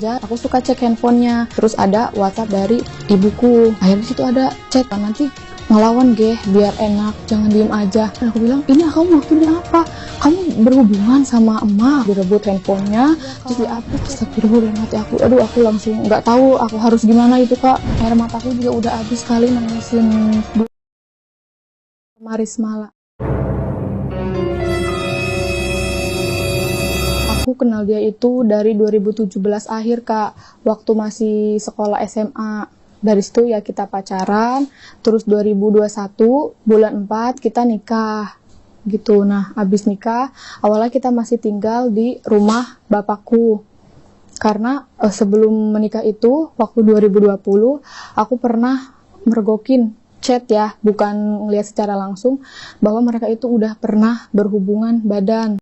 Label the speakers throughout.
Speaker 1: kerja, aku suka cek handphonenya. Terus ada WhatsApp dari ibuku. Akhirnya situ ada chat, nanti ngelawan geh biar enak, jangan diem aja. Dan aku bilang, ini kamu maksudnya apa? Kamu berhubungan sama emak, direbut handphonenya, terus dihapus. Astagfirullah, hati aku, aduh, aku langsung nggak tahu aku harus gimana itu kak. Air mataku juga udah habis sekali nangisin Marismala. Aku kenal dia itu dari 2017 akhir kak, waktu masih sekolah SMA. Dari situ ya kita pacaran, terus 2021 bulan 4 kita nikah gitu. Nah abis nikah awalnya kita masih tinggal di rumah bapakku, karena sebelum menikah itu waktu 2020 aku pernah mergokin chat ya, bukan ngeliat secara langsung bahwa mereka itu udah pernah berhubungan badan.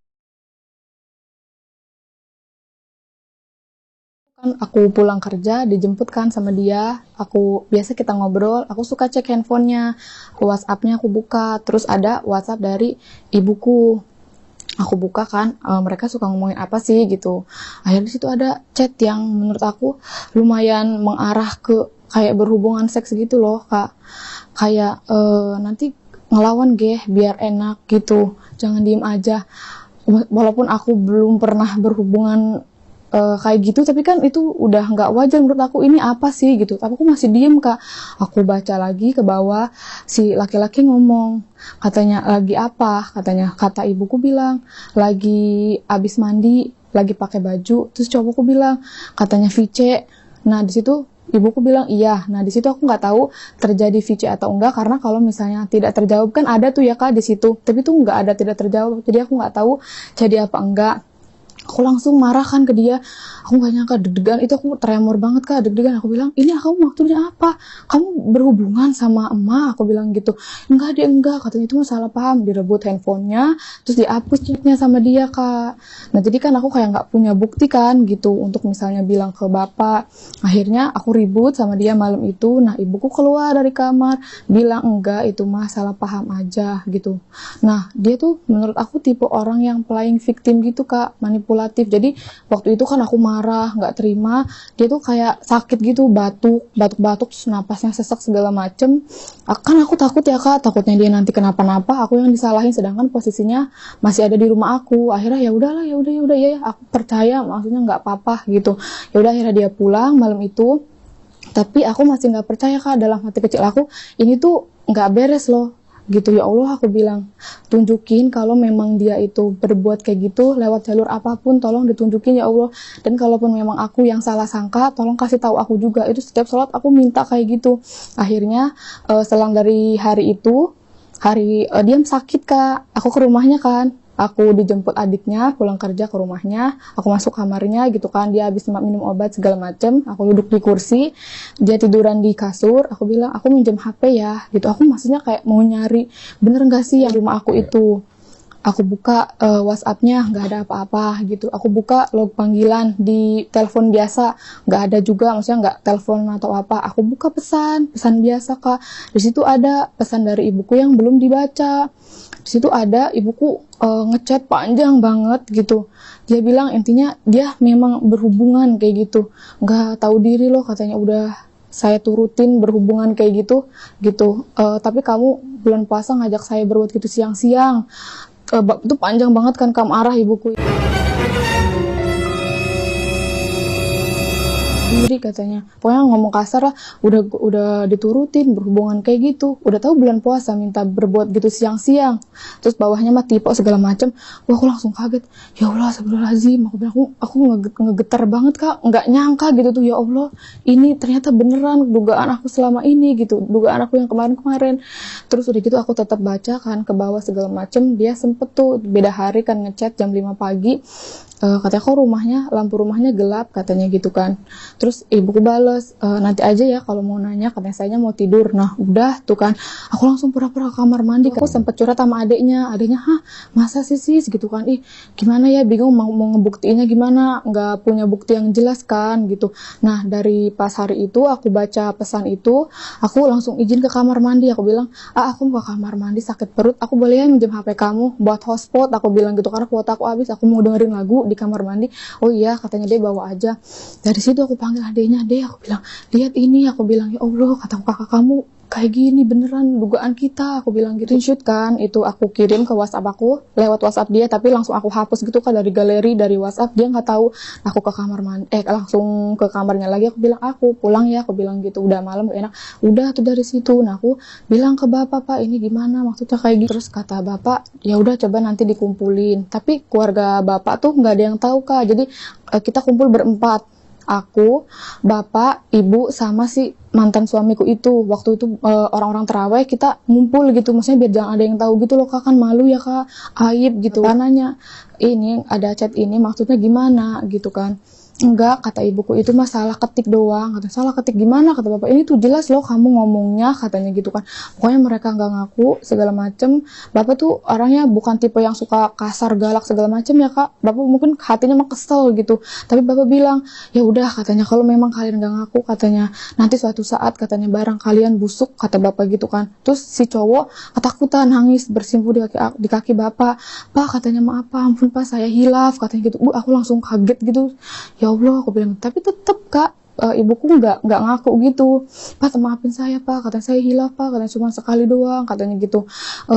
Speaker 1: Kan aku pulang kerja dijemput kan sama dia, aku biasa kita ngobrol, aku suka cek handphonenya, WhatsApp-nya aku buka, terus ada WhatsApp dari ibuku, aku buka kan, mereka suka ngomongin apa sih gitu. Akhirnya di situ ada chat yang menurut aku lumayan mengarah ke kayak berhubungan seks gitu loh kak, kayak nanti ngelawan geh biar enak gitu, jangan diem aja. Walaupun aku belum pernah berhubungan kayak gitu, tapi kan itu udah nggak wajar menurut aku, ini apa sih gitu. Tapi aku masih diem kak. Aku baca lagi ke bawah, si laki-laki ngomong, katanya lagi apa, katanya, kata ibuku bilang lagi abis mandi, lagi pakai baju. Terus cowokku bilang katanya VC. Nah di situ ibuku bilang iya. Nah di situ aku nggak tahu terjadi VC atau enggak, karena kalau misalnya tidak terjawab kan ada tuh ya kak di situ, tapi tuh nggak ada tidak terjawab, jadi aku nggak tahu jadi apa enggak. Aku langsung marah kan ke dia, aku gak nyangka, deg-degan, itu aku tremor banget kak, deg-degan. Aku bilang, ini kamu maksudnya apa? Kamu berhubungan sama emak? Aku bilang gitu. Enggak dia enggak, katanya itu salah paham, direbut handphonenya, terus dihapus chatnya sama dia kak. Nah jadi kan aku kayak gak punya bukti kan gitu, untuk misalnya bilang ke bapak. Akhirnya aku ribut sama dia malam itu. Nah ibuku keluar dari kamar, bilang enggak, itu mah salah paham aja gitu. Nah dia tuh menurut aku tipe orang yang playing victim gitu kak, manipulatif. Jadi waktu itu kan aku marah, nggak terima, dia tuh kayak sakit gitu, batuk, terus napasnya sesak segala macem. Kan aku takut ya kak, takutnya dia nanti kenapa-napa, aku yang disalahin, sedangkan posisinya masih ada di rumah aku. Akhirnya ya udahlah, ya udah ya, aku percaya, maksudnya nggak apa-apa gitu. Ya udah akhirnya dia pulang malam itu, tapi aku masih nggak percaya kak, dalam hati kecil aku, ini tuh nggak beres loh gitu. Ya Allah, aku bilang, tunjukin kalau memang dia itu berbuat kayak gitu lewat jalur apapun, tolong ditunjukin ya Allah. Dan kalaupun memang aku yang salah sangka, tolong kasih tahu aku juga. Itu setiap sholat aku minta kayak gitu. Akhirnya selang dari hari itu, dia sakit kak, aku ke rumahnya kan, aku dijemput adiknya pulang kerja ke rumahnya, aku masuk kamarnya gitu kan, dia habis minum obat segala macem, aku duduk di kursi, dia tiduran di kasur. Aku bilang, aku minjem HP ya gitu. Aku maksudnya kayak mau nyari bener gak sih yang rumah aku itu. Aku buka WhatsApp-nya, nggak ada apa-apa gitu. Aku buka log panggilan di telepon biasa, nggak ada juga, maksudnya nggak telepon atau apa. Aku buka pesan biasa kak. Di situ ada pesan dari ibuku yang belum dibaca. Di situ ada ibuku ngechat panjang banget gitu. Dia bilang intinya dia memang berhubungan kayak gitu, nggak tahu diri loh katanya, udah saya turutin berhubungan kayak gitu. Tapi kamu bulan puasa ngajak saya berbuat gitu siang-siang. Itu panjang banget kan, kamu arah ibuku diri katanya, pokoknya ngomong kasar lah, udah diturutin berhubungan kayak gitu, udah tahu bulan puasa minta berbuat gitu siang-siang, terus bawahnya mah tipe segala macam. Wah aku langsung kaget, ya Allah astagfirullahaladzim. Aku bilang, aku ngegetar banget kak, nggak nyangka gitu tuh, ya Allah ini ternyata beneran dugaan aku selama ini gitu, dugaan aku yang kemarin-kemarin. Terus udah gitu aku tetap baca kan ke bawah segala macam. Dia sempet tuh beda hari kan ngechat jam 5 pagi, katanya kok lampu rumahnya gelap katanya gitu kan. Terus ibuku bales, nanti aja ya kalau mau nanya, katanya saya mau tidur. Nah udah tuh kan, aku langsung pura-pura ke kamar mandi. Aku sempet curhat sama adeknya, hah masa sih sis gitu kan, gimana ya, bingung mau ngebuktiinnya gimana, nggak punya bukti yang jelas kan gitu. Nah dari pas hari itu aku baca pesan itu, aku langsung izin ke kamar mandi. Aku bilang, aku mau ke kamar mandi sakit perut, aku boleh ya minjem HP kamu buat hotspot, aku bilang gitu, karena kuota aku habis, aku mau dengerin lagu di kamar mandi. Oh iya, katanya dia bawa aja. Dari situ aku panggil adeknya, deh, aku bilang, lihat ini, aku bilang, ya Allah, kata kakak kamu kayak gini beneran dugaan kita, aku bilang gitu. Shoot kan, itu aku kirim ke WhatsApp aku, lewat WhatsApp dia, tapi langsung aku hapus gitu kan dari galeri, dari WhatsApp. Dia nggak tahu aku ke kamar mandi, langsung ke kamarnya lagi. Aku bilang, aku pulang ya, aku bilang gitu, udah malam gak enak. Udah tuh dari situ. Nah aku bilang ke bapak, Pak ini gimana maksudnya kayak gitu. Terus kata bapak, ya udah coba nanti dikumpulin. Tapi keluarga bapak tuh nggak ada yang tahu kak. Jadi kita kumpul berempat, aku, bapak, ibu, sama si mantan suamiku itu. Waktu itu orang-orang terawih kita ngumpul gitu, maksudnya biar jangan ada yang tahu gitu loh kak, kan malu ya kak, aib gitu. Kan nanya, ini ada chat ini maksudnya gimana gitu kan. Enggak, kata ibuku, itu mah salah ketik doang. Kata, salah ketik gimana? Kata bapak, ini tuh jelas loh kamu ngomongnya, katanya gitu kan. Pokoknya mereka nggak ngaku segala macem. Bapak tuh orangnya bukan tipe yang suka kasar, galak segala macem ya kak. Bapak mungkin hatinya mah kesel gitu. Tapi bapak bilang, ya udah, katanya kalau memang kalian nggak ngaku, katanya nanti suatu saat, katanya barang kalian busuk, kata bapak gitu kan. Terus si cowok ketakutan, nangis bersimpuh di kaki bapak. Pak, katanya maaf pak, ampun pak, saya hilaf, katanya gitu. Aku langsung kaget gitu. Ya Allah, aku bilang, tapi tetep kak, ibuku nggak ngaku gitu. Pak, maafin saya pak, katanya saya hilaf pak, katanya cuma sekali doang, katanya gitu.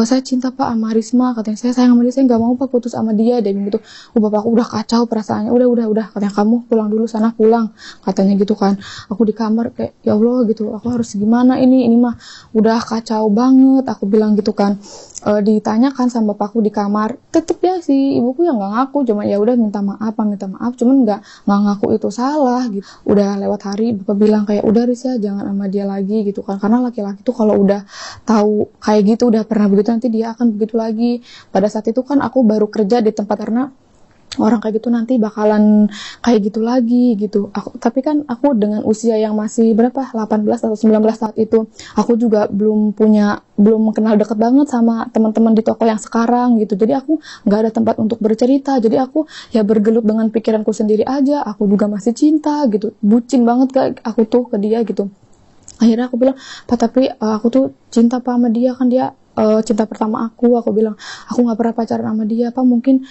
Speaker 1: Saya cinta pak sama Risma, katanya saya sayang sama dia, saya nggak mau pak putus sama dia, dia gitu. Bapakku udah kacau perasaannya, udah, katanya kamu pulang dulu sana, pulang, katanya gitu kan. Aku di kamar kayak, ya Allah gitu, aku harus gimana ini mah udah kacau banget, aku bilang gitu kan. Ditanyakan sama bapakku di kamar, tetep ya si ibuku yang nggak ngaku, cuma ya udah minta maaf, cuman nggak ngaku itu salah gitu. Udah lewat hari, bapak bilang kayak udah Risya jangan sama dia lagi gitu kan, karena laki-laki tuh kalau udah tahu kayak gitu, udah pernah begitu, nanti dia akan begitu lagi. Pada saat itu kan aku baru kerja di tempat, karena orang kayak gitu nanti bakalan kayak gitu lagi gitu. Tapi kan aku dengan usia yang masih berapa, 18 atau 19 saat itu, aku juga belum kenal deket banget sama teman-teman di toko yang sekarang gitu. Jadi aku nggak ada tempat untuk bercerita. Jadi aku ya bergelut dengan pikiranku sendiri aja. Aku juga masih cinta gitu, bucin banget aku tuh ke dia gitu. Akhirnya aku bilang, Pak, tapi aku tuh cinta Pak sama dia, kan dia cinta pertama aku bilang, aku nggak pernah pacaran sama dia Pak, mungkin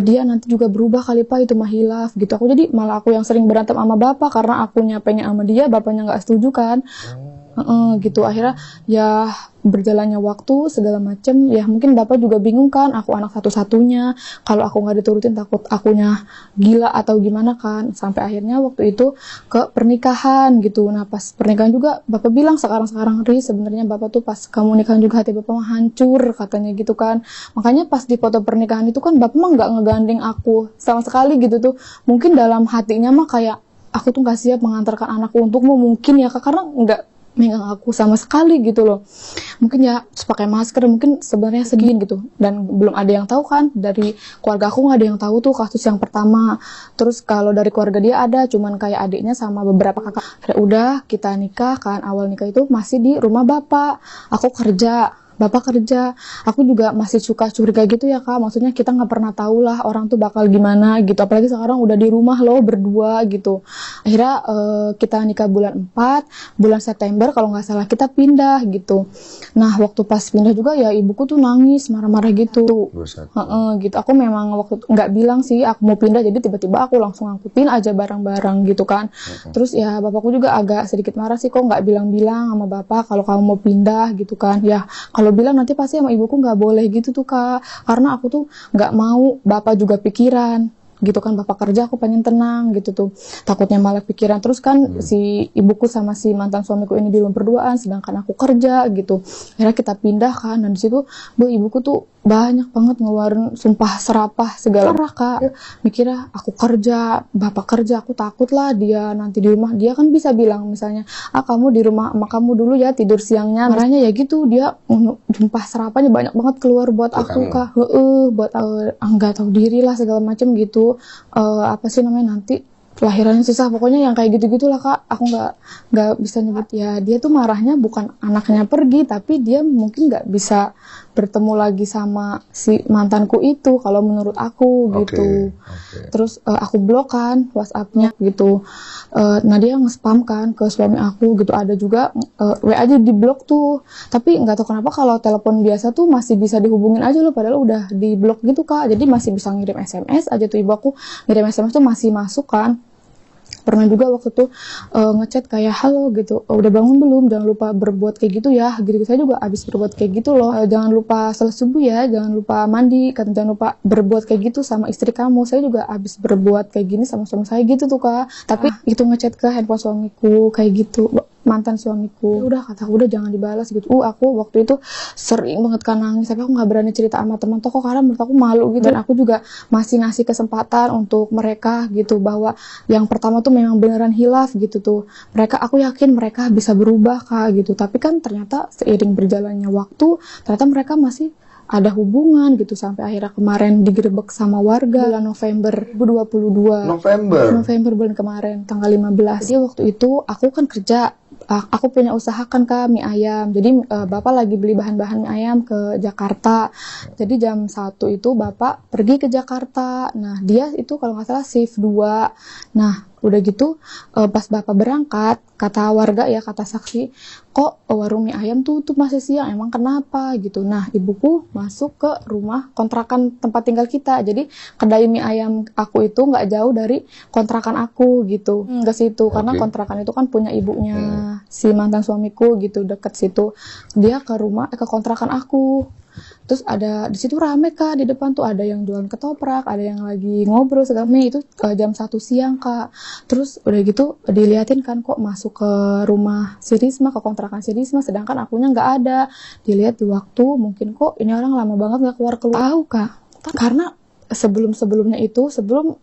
Speaker 1: dia nanti juga berubah kali Pak, itu mah hilaf gitu. Aku jadi malah aku yang sering berantem sama bapak, karena akunya pengen sama dia, bapaknya nggak setuju kan. Gitu. Akhirnya ya berjalannya waktu segala macem, ya mungkin bapak juga bingung kan, aku anak satu-satunya, kalau aku nggak diturutin takut akunya gila atau gimana kan. Sampai akhirnya waktu itu ke pernikahan gitu. Nah pas pernikahan juga bapak bilang, sekarang Riz, sebenarnya bapak tuh pas kamu nikahan juga hati bapak mah hancur, katanya gitu kan. Makanya pas di foto pernikahan itu kan bapak mah nggak ngegandeng aku sama sekali gitu tuh. Mungkin dalam hatinya mah kayak, aku tuh nggak siap mengantarkan anakku untukmu, mungkin ya kak, karena nggak megang aku sama sekali gitu loh. Mungkin ya pakai masker, mungkin sebenarnya sedih gitu. Dan belum ada yang tahu kan, dari keluarga aku nggak ada yang tahu tuh kasus yang pertama. Terus kalau dari keluarga dia ada, cuman kayak adiknya sama beberapa kakak. Udah kita nikah kan, awal nikah itu masih di rumah bapak, aku kerja, bapak kerja. Aku juga masih suka curiga gitu ya kak, maksudnya kita nggak pernah tahu lah orang tuh bakal gimana gitu, apalagi sekarang udah di rumah loh berdua gitu. Akhirnya kita nikah bulan 4, bulan September kalau nggak salah kita pindah gitu. Nah waktu pas pindah juga ya ibuku tuh nangis marah-marah gitu. Gitu. Aku memang waktu nggak bilang sih aku mau pindah, jadi tiba-tiba aku langsung angkutin aja barang-barang gitu kan. Terus ya bapakku juga agak sedikit marah sih, kok nggak bilang-bilang sama bapak kalau kamu mau pindah gitu kan. Ya kalau bilang nanti pasti sama ibuku nggak boleh gitu tuh kak, karena aku tuh nggak mau bapak juga pikiran gitu kan, bapak kerja aku pengen tenang gitu tuh, takutnya malah pikiran terus kan. Si ibuku sama si mantan suamiku ini di rumah berduaan, sedangkan aku kerja gitu. Akhirnya kita pindah kan, dan di situ ibuku tuh banyak banget ngeluarin sumpah serapah segala kak. Mikirnya aku kerja, bapak kerja, aku takut lah dia nanti di rumah, dia kan bisa bilang misalnya, kamu di rumah sama kamu dulu ya, tidur siangnya, marahnya ya gitu. Dia sumpah serapahnya banyak banget keluar buat aku kak, buat nggak tahu diri lah segala macem gitu. Apa sih namanya, nanti kelahirannya susah, pokoknya yang kayak gitu-gitulah kak. Aku nggak bisa nyebut ya. Dia tuh marahnya bukan anaknya pergi, tapi dia mungkin nggak bisa bertemu lagi sama si mantanku itu kalau menurut aku gitu. Terus aku blok kan WhatsApp-nya gitu. Nah dia nge-spam kan ke suami aku gitu. Ada juga WA aja di blok tuh. Tapi nggak tahu kenapa kalau telepon biasa tuh masih bisa dihubungin aja loh, padahal udah di blok gitu Kak. Jadi masih bisa ngirim SMS aja tuh, ibu aku ngirim SMS tuh masih masuk kan. Pernah juga waktu itu ngechat kayak halo gitu, udah bangun belum, jangan lupa berbuat kayak gitu ya gitu. Saya juga abis berbuat kayak gitu loh, jangan lupa salat subuh ya, jangan lupa mandi kan, jangan lupa berbuat kayak gitu sama istri kamu. Saya juga abis berbuat kayak gini sama suami saya gitu tuh Kak. Tapi itu ngechat ke handphone suamiku kayak gitu, mantan suamiku. Udah kata udah jangan dibalas gitu. Aku waktu itu sering banget kan nangis, tapi aku nggak berani cerita sama teman toko karena menurut aku malu gitu. Dan aku juga masih ngasih kesempatan untuk mereka gitu, bahwa yang pertama tuh memang beneran hilaf gitu tuh. Aku yakin mereka bisa berubah Kak gitu. Tapi kan ternyata seiring berjalannya waktu, ternyata mereka masih ada hubungan gitu, sampai akhirnya kemarin digerebek sama warga bulan November 2022. November bulan kemarin tanggal 15. Jadi waktu itu aku kan kerja, aku punya usaha kan Kak, mie ayam. Jadi bapak lagi beli bahan-bahan mie ayam ke Jakarta. Jadi jam 1 itu bapak pergi ke Jakarta. Nah dia itu kalau nggak salah shift 2. Nah udah gitu pas bapak berangkat, kata warga ya, kata saksi, kok warung mie ayam tuh masih siang, emang kenapa gitu. Nah ibuku masuk ke rumah kontrakan tempat tinggal kita. Jadi kedai mie ayam aku itu nggak jauh dari kontrakan aku gitu, ke situ. Karena kontrakan itu kan punya ibunya si mantan suamiku gitu, deket situ. Dia ke kontrakan aku. Terus ada di situ rame Kak, di depan tuh ada yang jualan ketoprak, ada yang lagi ngobrol segala macam. Itu jam 1 siang Kak. Terus udah gitu diliatin kan, kok masuk ke rumah si Risma, ke kontrakan si Risma, sedangkan akunya nggak ada. Dilihat di waktu, mungkin kok ini orang lama banget nggak keluar. Tahu Kak, karena sebelum-sebelumnya itu, sebelum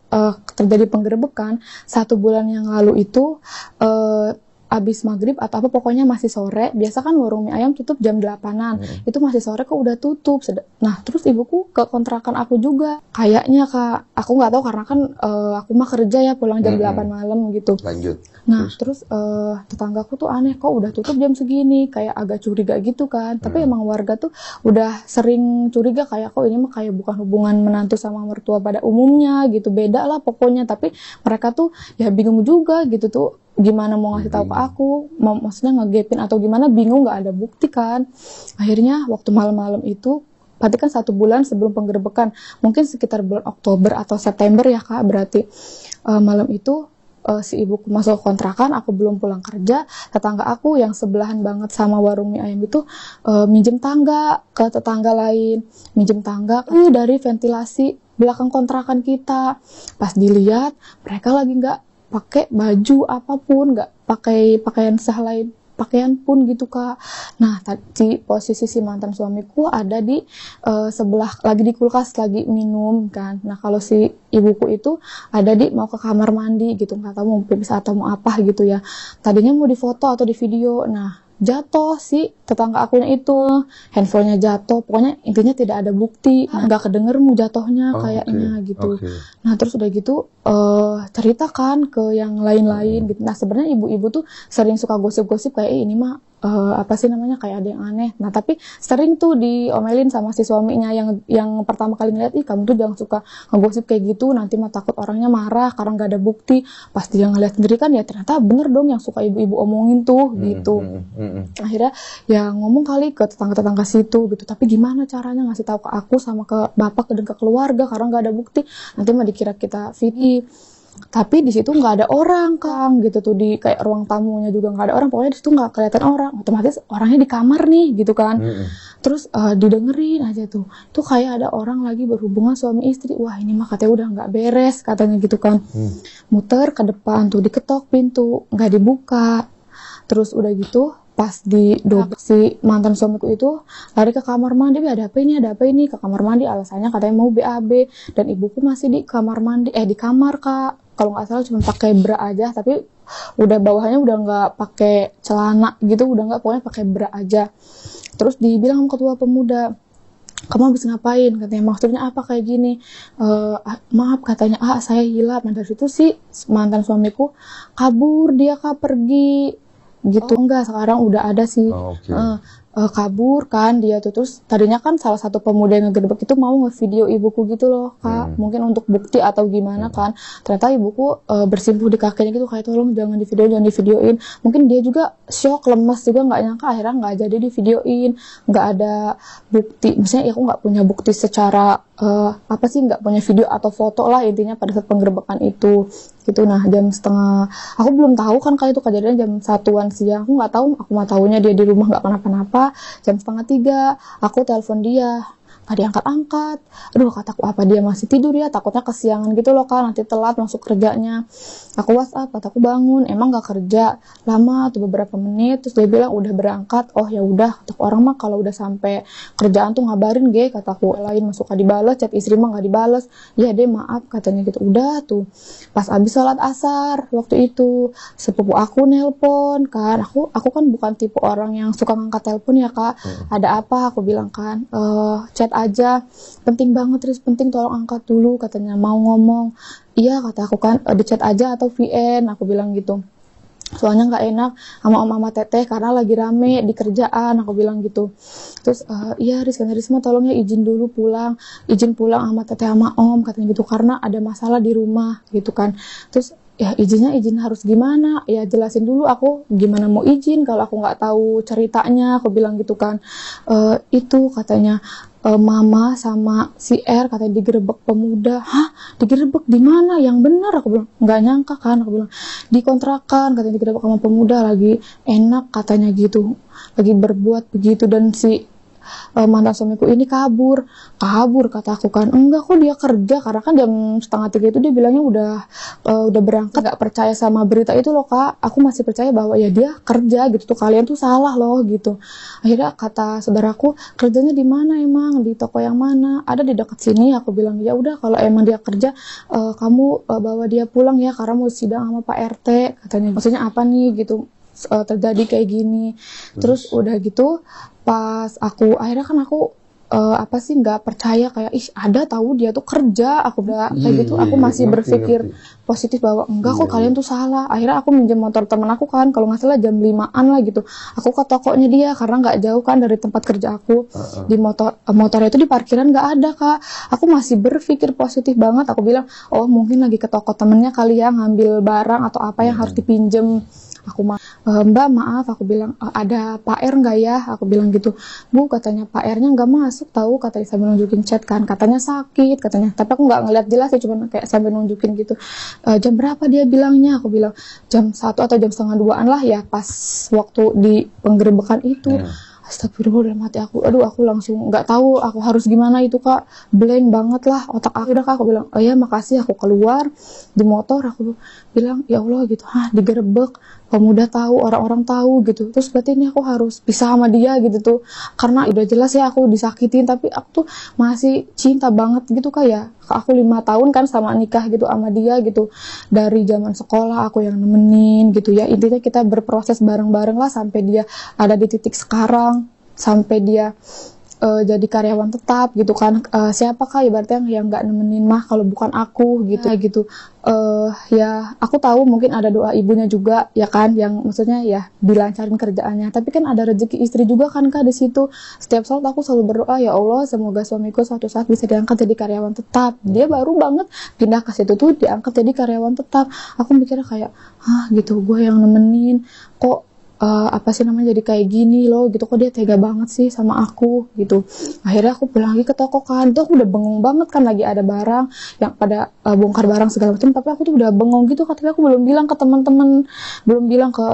Speaker 1: terjadi penggerebekan 1 bulan yang lalu itu, abis maghrib atau apa pokoknya masih sore, biasa kan warung mie ayam tutup jam 8-an, itu masih sore kok udah tutup. Nah terus ibuku ke kontrakan aku juga kayaknya Kak, aku nggak tahu karena kan aku mah kerja ya, pulang jam 8 malam gitu. Nah terus tetanggaku tuh aneh, kok udah tutup jam segini, kayak agak curiga gitu kan. Tapi emang warga tuh udah sering curiga, kayak kok ini mah kayak bukan hubungan menantu sama mertua pada umumnya gitu, beda lah pokoknya. Tapi mereka tuh ya bingung juga gitu tuh, gimana mau ngasih tahu ke aku, maksudnya ngegepin atau gimana, bingung, nggak ada bukti kan. Akhirnya waktu malam-malam itu, berarti kan 1 bulan sebelum penggerebekan, mungkin sekitar bulan Oktober atau September ya Kak, berarti malam itu si ibuku masuk kontrakan, aku belum pulang kerja. Tetangga aku yang sebelahan banget sama warung mie ayam itu minjem tangga ke tetangga lain, minjem tangga dari ventilasi belakang kontrakan kita. Pas dilihat mereka lagi nggak pakai baju apapun, nggak pakai pakaian sehelai pakaian pun gitu Kak. Nah tadi posisi si mantan suamiku ada di sebelah, lagi di kulkas lagi minum kan. Nah kalau si ibuku itu ada mau ke kamar mandi gitu, nggak tahu mau pipis atau mau apa gitu ya. Tadinya mau difoto atau di video. Nah jatuh si tetangga akunya itu, handphonenya jatuh, pokoknya intinya tidak ada bukti, nggak kedenger mau jatuhnya kayaknya gitu. Nah terus udah gitu ceritakan ke yang lain-lain gitu. Nah sebenarnya ibu-ibu tuh sering suka gosip-gosip kayak ini mah apa sih namanya, kayak ada yang aneh. Nah tapi sering tuh diomelin sama si suaminya yang pertama kali ngeliat, ih kamu tuh jangan suka ngegosip kayak gitu, nanti mah takut orangnya marah karena nggak ada bukti. Pas dia ngeliat sendiri kan, ya ternyata bener dong yang suka ibu-ibu omongin tuh gitu. Akhirnya ya ngomong kali ke tetangga-tetangga situ gitu, tapi gimana caranya ngasih tahu ke aku sama ke bapak dan ke keluarga, karena nggak ada bukti, nanti mah dikira kita fitnah. Tapi di situ nggak ada orang Kang gitu tuh, di kayak ruang tamunya juga nggak ada orang, pokoknya di situ nggak kelihatan orang, otomatis orangnya di kamar nih gitu kan. Terus didengerin aja tuh kayak ada orang lagi berhubungan suami istri. Wah ini mah katanya udah nggak beres katanya gitu kan. Muter ke depan tuh, diketok pintu nggak dibuka. Terus udah gitu pas si mantan suamiku itu lari ke kamar mandi, ada apa ini ke kamar mandi, alasannya katanya mau BAB, dan ibuku masih di kamar mandi, di kamar Kak, kalau nggak salah cuma pakai bra aja, tapi udah bawahnya udah nggak pakai celana gitu, udah nggak, pokoknya pakai bra aja. Terus dibilang sama ketua pemuda, kamu habis ngapain, katanya, maksudnya apa kayak gini. Maaf katanya, saya hilap. Nah dari situ si mantan suamiku kabur, dia Kak, pergi gitu. Enggak, sekarang udah ada sih. kabur kan dia tuh. Terus tadinya kan salah satu pemuda yang ngegerebek itu mau ngevideo ibuku gitu loh Kak, mungkin untuk bukti atau gimana kan. Ternyata ibuku bersimpuh di kakinya gitu, kayak tolong jangan divideoin. Mungkin dia juga shock, lemas juga, nggak nyangka akhirnya nggak jadi divideoin, nggak ada bukti. Misalnya aku nggak punya bukti secara nggak punya video atau foto lah intinya pada saat penggerebekan itu gitu. Nah jam setengah, aku belum tahu kan kali itu kejadian jam 1-an siang, aku nggak tahu, aku mah tahunya dia di rumah nggak kenapa-napa. Jam 2:30 aku telepon dia, nggak diangkat-angkat. Aduh kataku, apa dia masih tidur ya, takutnya kesiangan gitu loh Kak, nanti telat masuk kerjanya. Aku WhatsApp, kataku bangun, emang nggak kerja lama tuh beberapa menit. Terus dia bilang udah berangkat. Oh ya udah, kataku orang mah kalau udah sampai kerjaan tuh ngabarin kataku. Lain masuk gak dibales, chat istri mah nggak dibales. Ya deh maaf katanya gitu. Udah tuh pas abis sholat asar waktu itu sepupu aku nelpon kan. Aku kan bukan tipe orang yang suka ngangkat telepon ya Kak. Ada apa aku bilang kan, chat aja, penting banget, terus penting, tolong angkat dulu katanya, mau ngomong. Iya kata aku kan, di chat aja atau VN, aku bilang gitu. Soalnya nggak enak sama om mama teteh karena lagi rame di kerjaan, aku bilang gitu. Terus iya Risma tolong ya izin pulang sama teteh sama om katanya gitu, karena ada masalah di rumah gitu kan. Terus ya izin harus gimana, ya jelasin dulu aku gimana mau izin kalau aku nggak tahu ceritanya, aku bilang gitu kan. Itu katanya mama sama si R katanya digerebek pemuda. Hah, digerebek di mana? Yang benar, aku bilang. Nggak nyangka kan, aku bilang di kontrakan katanya digerebek sama pemuda, lagi enak katanya gitu, lagi berbuat begitu. Dan si mantan suamiku ini kabur kata aku kan. Enggak kok, dia kerja, karena kan jam 2:30 itu dia bilangnya udah berangkat. Nggak percaya sama berita itu loh Kak, aku masih percaya bahwa ya dia kerja gitu tuh, kalian tuh salah loh gitu. Akhirnya kata saudaraku, kerjanya di mana emang, di toko yang mana? Ada di dekat sini, aku bilang. Ya udah kalau emang dia kerja, kamu bawa dia pulang ya, karena mau sidang sama Pak RT katanya. Maksudnya apa nih gitu, terjadi kayak gini. Terus udah gitu pas akhirnya kan aku nggak percaya, kayak ih ada tahu dia tuh kerja, aku udah kayak gitu. Aku masih berpikir positif bahwa enggak kok, kalian tuh salah. Akhirnya aku minjem motor temen aku kan, kalau nggak salah jam 5-an lah gitu, aku ke tokonya dia karena nggak jauh kan dari tempat kerja aku. Di motornya itu di parkiran nggak ada Kak. Aku masih berpikir positif banget, aku bilang oh mungkin lagi ke toko temennya kali ya, ngambil barang atau apa yang harus dipinjem. Aku Mbak maaf, aku bilang ada Pak R nggak ya, aku bilang gitu. Bu katanya Pak R-nya nggak masuk tahu, katanya sambil nunjukin chat kan, katanya sakit katanya, tapi aku nggak ngeliat jelas ya, cuma kayak sambil nunjukin gitu. Jam berapa dia bilangnya, aku bilang jam 1 atau jam 1:30-an lah ya, pas waktu di penggerebekan itu. Astagfirullah, dalam hati aku, aduh aku langsung nggak tahu aku harus gimana itu Kak, blank banget lah otak aku. Udah Kak, aku bilang oh ya makasih, aku keluar di motor, aku bilang ya Allah gitu, digerebek pemuda tahu, orang-orang tahu gitu, terus berarti ini aku harus pisah sama dia gitu tuh, karena udah jelas ya aku disakitin, tapi aku tuh masih cinta banget gitu Kak ya. Aku 5 tahun kan sama nikah gitu sama dia gitu, dari zaman sekolah aku yang nemenin gitu ya, intinya kita berproses bareng-bareng lah sampai dia ada di titik sekarang, sampai dia jadi karyawan tetap gitu kan. Siapa Kak ibaratnya yang nggak nemenin mah kalau bukan aku gitu ya gitu. Ya aku tahu mungkin ada doa ibunya juga ya kan, yang maksudnya ya dilancarin kerjaannya, tapi kan ada rezeki istri juga kan Kak di situ. Setiap saat aku selalu berdoa, ya Allah semoga suamiku suatu saat bisa diangkat jadi karyawan tetap. Dia baru banget pindah ke situ tuh diangkat jadi karyawan tetap. Aku mikirnya kayak gitu, gue yang nemenin kok jadi kayak gini loh gitu, kok dia tega banget sih sama aku gitu. Akhirnya aku pulang lagi ke toko kan, tuh aku udah bengong banget kan, lagi ada barang yang pada bongkar barang segala macam, tapi aku tuh udah bengong gitu kan, tapi aku belum bilang ke teman-teman, belum bilang ke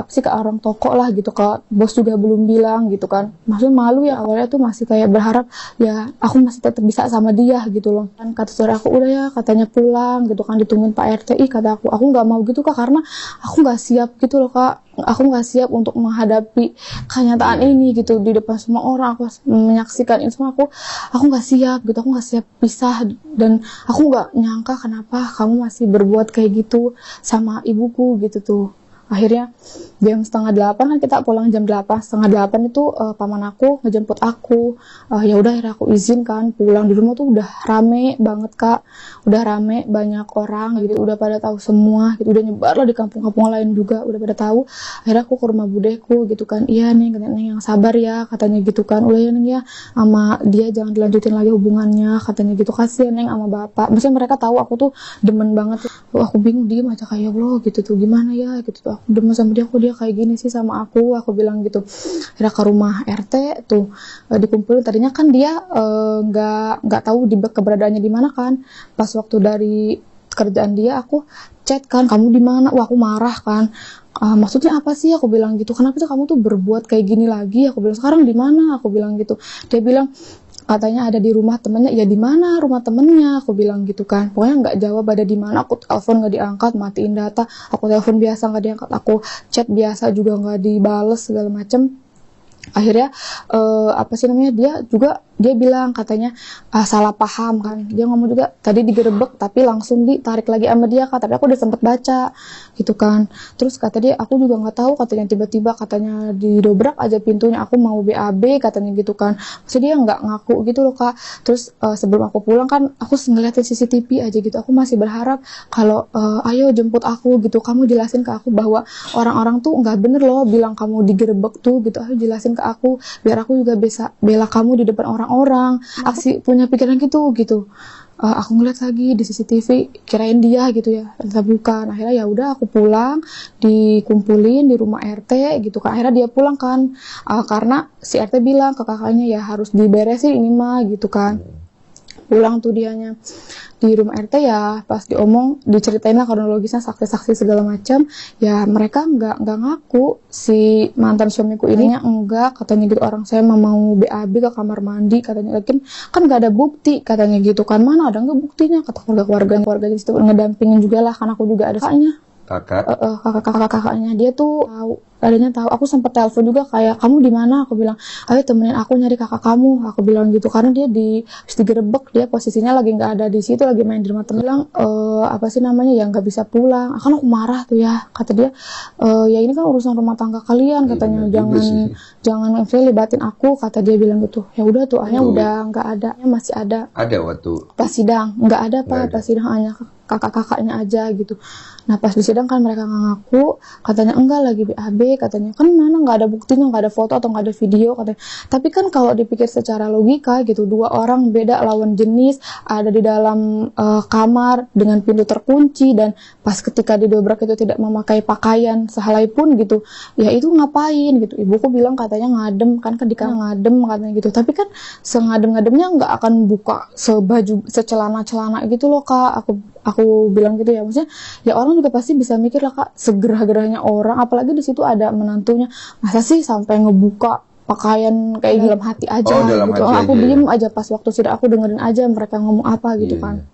Speaker 1: ke orang toko lah gitu, ke bos juga belum bilang gitu kan, maksudnya malu ya. Awalnya tuh masih kayak berharap ya aku masih tetap bisa sama dia gitu loh kan. Kata saudara aku udah ya katanya pulang gitu kan, ditungguin Pak RT. Kata aku nggak mau gitu Kak, karena aku nggak siap gitu loh Kak, aku nggak siap untuk menghadapi kenyataan ini gitu di depan semua orang. Aku menyaksikan ini semua, aku nggak siap gitu, aku nggak siap pisah. Dan aku nggak nyangka kenapa kamu masih berbuat kayak gitu sama ibuku gitu tuh. Akhirnya jam setengah 8 kan kita pulang jam 8, setengah 8 itu paman aku ngejemput aku. Ya udah akhirnya aku izin kan pulang. Di rumah tuh udah rame banget Kak, udah rame, banyak orang gitu, udah pada tahu semua gitu, udah nyebar lah di kampung-kampung lain juga udah pada tahu. Akhirnya aku ke rumah budeku gitu kan, iya nih Neng yang sabar ya katanya gitu kan, udah ya Neng ya sama dia jangan dilanjutin lagi hubungannya katanya gitu, kasihan Neng sama bapak. Maksudnya mereka tahu aku tuh demen banget. Aku bingung diem aja kayak Allah gitu tuh, gimana ya gitu tuh, aku demen sama dia, kok dia kayak gini sih sama aku bilang gitu. Akhirnya ke rumah RT tuh dikumpulin. Tadinya kan dia nggak tahu keberadaannya di mana kan. Pas waktu dari kerjaan dia aku chat kan, kamu di mana? Wah aku marah kan. Maksudnya apa sih aku bilang gitu, kenapa tuh kamu tuh berbuat kayak gini lagi, aku bilang sekarang di mana, aku bilang gitu. Dia bilang katanya ada di rumah temennya. Ya di mana rumah temennya, aku bilang gitu kan. Pokoknya nggak jawab ada di mana. Aku telepon nggak diangkat, matiin data. Aku telepon biasa nggak diangkat, aku chat biasa juga nggak dibales segala macem. Akhirnya dia bilang katanya salah paham kan. Dia ngomong juga tadi digerebek tapi langsung ditarik lagi sama dia Kak, tapi aku udah sempet baca gitu kan. Terus kata dia aku juga nggak tahu, katanya tiba-tiba katanya didobrak aja pintunya, aku mau BAB katanya gitu kan. Maksudnya dia nggak ngaku gitu loh Kak. Terus sebelum aku pulang kan aku ngeliatin CCTV aja gitu, aku masih berharap kalau ayo jemput aku gitu, kamu jelasin ke aku bahwa orang-orang tuh nggak bener loh bilang kamu digerebek tuh gitu, ayo jelasin ke aku biar aku juga bisa bela kamu di depan orang-orang. Aksi punya pikiran gitu. Aku ngeliat lagi di CCTV kirain dia gitu ya, ternyata bukan. Akhirnya ya udah aku pulang, dikumpulin di rumah RT gitu kan. Akhirnya dia pulang kan karena si RT bilang ke kakaknya ya harus diberesin ini mah gitu kan. Pulang tuh dianya di rumah RT ya, pas diceritain lah kronologisnya, saksi-saksi segala macam. Ya mereka nggak ngaku si mantan suamiku ininya enggak, katanya gitu orang saya mau BAB ke kamar mandi katanya, kan nggak ada bukti katanya gitu kan. Mana ada nggak buktinya, kata keluarganya di situ ngedampingin juga lah, kan aku juga ada kakaknya dia tuh tahu. Aku sempat telepon juga kayak kamu di mana, aku bilang ayo temenin aku nyari kakak kamu, aku bilang gitu, karena dia digerebek, dia posisinya lagi nggak ada di situ, lagi main di rumah temen. Bilang yang nggak bisa pulang. Akan aku marah tuh ya, kata dia ya ini kan urusan rumah tangga kalian katanya, jangan libatin aku, kata dia bilang gitu. Ya udah tuh akhirnya udah nggak ada, masih ada
Speaker 2: waktu
Speaker 1: pas sidang nggak ada Pak, pas sidang hanya kakak-kakaknya aja gitu. Nah pas di sidang kan mereka nggak ngaku, katanya enggak lagi BAB, katanya kan mana nggak ada buktinya, nggak ada foto atau nggak ada video katanya. Tapi kan kalau dipikir secara logika gitu, dua orang beda lawan jenis ada di dalam kamar dengan pintu terkunci, dan pas ketika didobrak itu tidak memakai pakaian sehelai pun gitu, ya itu ngapain gitu. Ibuku bilang katanya ngadem kan ngadem katanya gitu, tapi kan sengadem-ngademnya nggak akan buka secelana-celana gitu loh Kak. Aku bilang gitu ya, maksudnya ya orang juga pasti bisa mikir lah Kak, segerah-gerahnya orang, apalagi di situ ada menantunya, masa sih sampai ngebuka pakaian kayak dalam hati aja gitu. Aku diem aja pas waktu sidang, aku dengerin aja mereka ngomong apa gitu kan.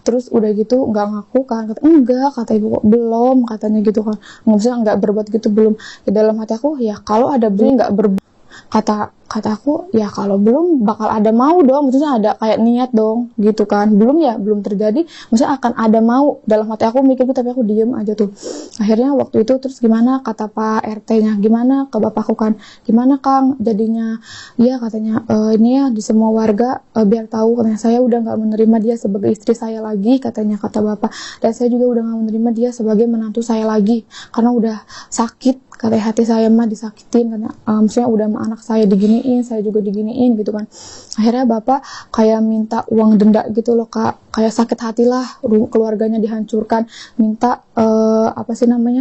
Speaker 1: Terus udah gitu nggak ngaku kan, enggak, kata ibu kok belum katanya gitu kan, maksudnya nggak berbuat gitu belum. Di dalam hati aku ya kalau ada beli nggak berbuat, kata aku ya kalau belum bakal ada mau dong, maksudnya ada kayak niat dong gitu kan. Belum terjadi, maksudnya akan ada mau, dalam hati aku mikir gitu, tapi aku diem aja tuh. Akhirnya waktu itu terus gimana kata Pak RT-nya, gimana ke bapakku kan, gimana Kang jadinya. Iya katanya ini ya di semua warga biar tahu, katanya saya udah nggak menerima dia sebagai istri saya lagi, katanya kata bapak, dan saya juga udah nggak menerima dia sebagai menantu saya lagi karena udah sakit, katanya hati saya mah disakitin, karena maksudnya udah sama anak saya diginiin, saya juga diginiin gitu kan. Akhirnya bapak kayak minta uang denda gitu loh Kak, kayak sakit hati lah, keluarganya dihancurkan, minta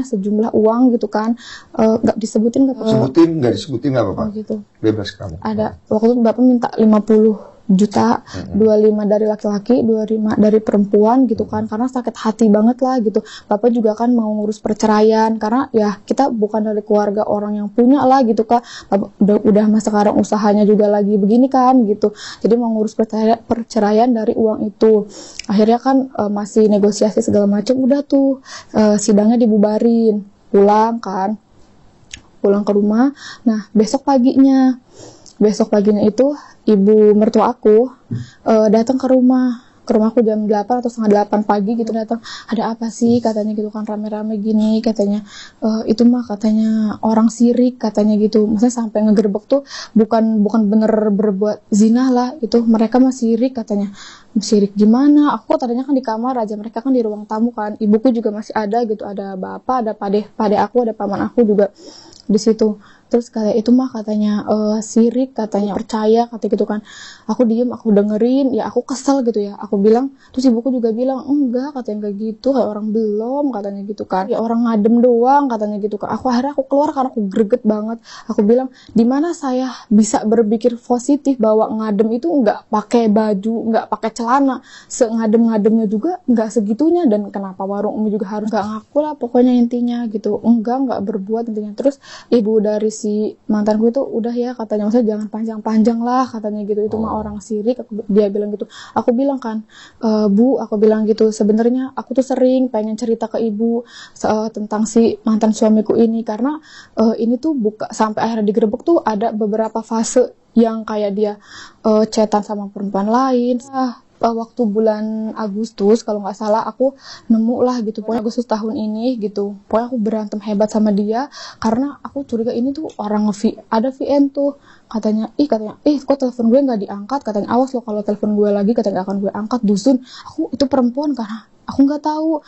Speaker 1: sejumlah uang gitu kan. Nggak disebutin nggak
Speaker 2: disebutin nggak apa-apa,
Speaker 1: gitu.
Speaker 2: Bebas kamu.
Speaker 1: Ada waktu itu bapak minta 50 juta, 25 dari laki-laki, 25 dari perempuan gitu kan, karena sakit hati banget lah gitu. Bapak juga kan mau ngurus perceraian, karena ya kita bukan dari keluarga orang yang punya lah gitu Kak. Bapak udah mas sekarang usahanya juga lagi begini kan gitu, jadi mau ngurus perceraian dari uang itu. Akhirnya kan masih negosiasi segala macam, udah tuh sidangnya dibubarin, pulang ke rumah. Nah besok paginya itu ibu mertua aku datang ke rumah ke rumahku jam 8 atau setengah 8 pagi gitu, datang, ada apa sih katanya gitu kan, rame-rame gini katanya. Itu mah katanya orang sirik katanya gitu, maksudnya sampai ngegerebek tuh bukan bener berbuat zina lah, itu mereka mah sirik katanya. Sirik gimana, aku tadinya kan di kamar aja, mereka kan di ruang tamu kan, ibuku juga masih ada gitu, ada bapak, ada pade aku, ada paman aku juga di situ. Terus kayak itu mah katanya sirik katanya, percaya kata gitu kan. Aku diem, aku dengerin, ya aku kesel gitu ya, aku bilang, terus ibuku juga bilang enggak katanya, enggak gitu, kayak orang belum katanya gitu kan, ya orang ngadem doang katanya gitu kan. Akhirnya aku keluar karena aku greget banget. Aku bilang, di mana saya bisa berpikir positif bahwa ngadem itu enggak pakai baju, enggak pakai celana, sengadem-ngademnya juga enggak segitunya, dan kenapa warung umi juga harus enggak ngaku lah pokoknya intinya gitu, enggak berbuat intinya. Terus ibu dari si mantanku itu udah ya katanya, maksudnya jangan panjang-panjang lah katanya gitu, itu mah orang sirik. Dia bilang gitu. Aku bilang kan, Bu, aku bilang gitu, sebenarnya aku tuh sering pengen cerita ke ibu tentang si mantan suamiku ini, karena ini tuh buka sampai akhirnya digerebek tuh ada beberapa fase yang kayak dia chatan sama perempuan lain. Waktu bulan Agustus kalau nggak salah aku nemu lah gitu, pokoknya Agustus tahun ini gitu, pokoknya aku berantem hebat sama dia karena aku curiga ini tuh orang ada VN tuh katanya, kok telepon gue nggak diangkat katanya, awas lo kalau telepon gue lagi katanya akan gue angkat dusun. Aku itu perempuan karena aku nggak tahu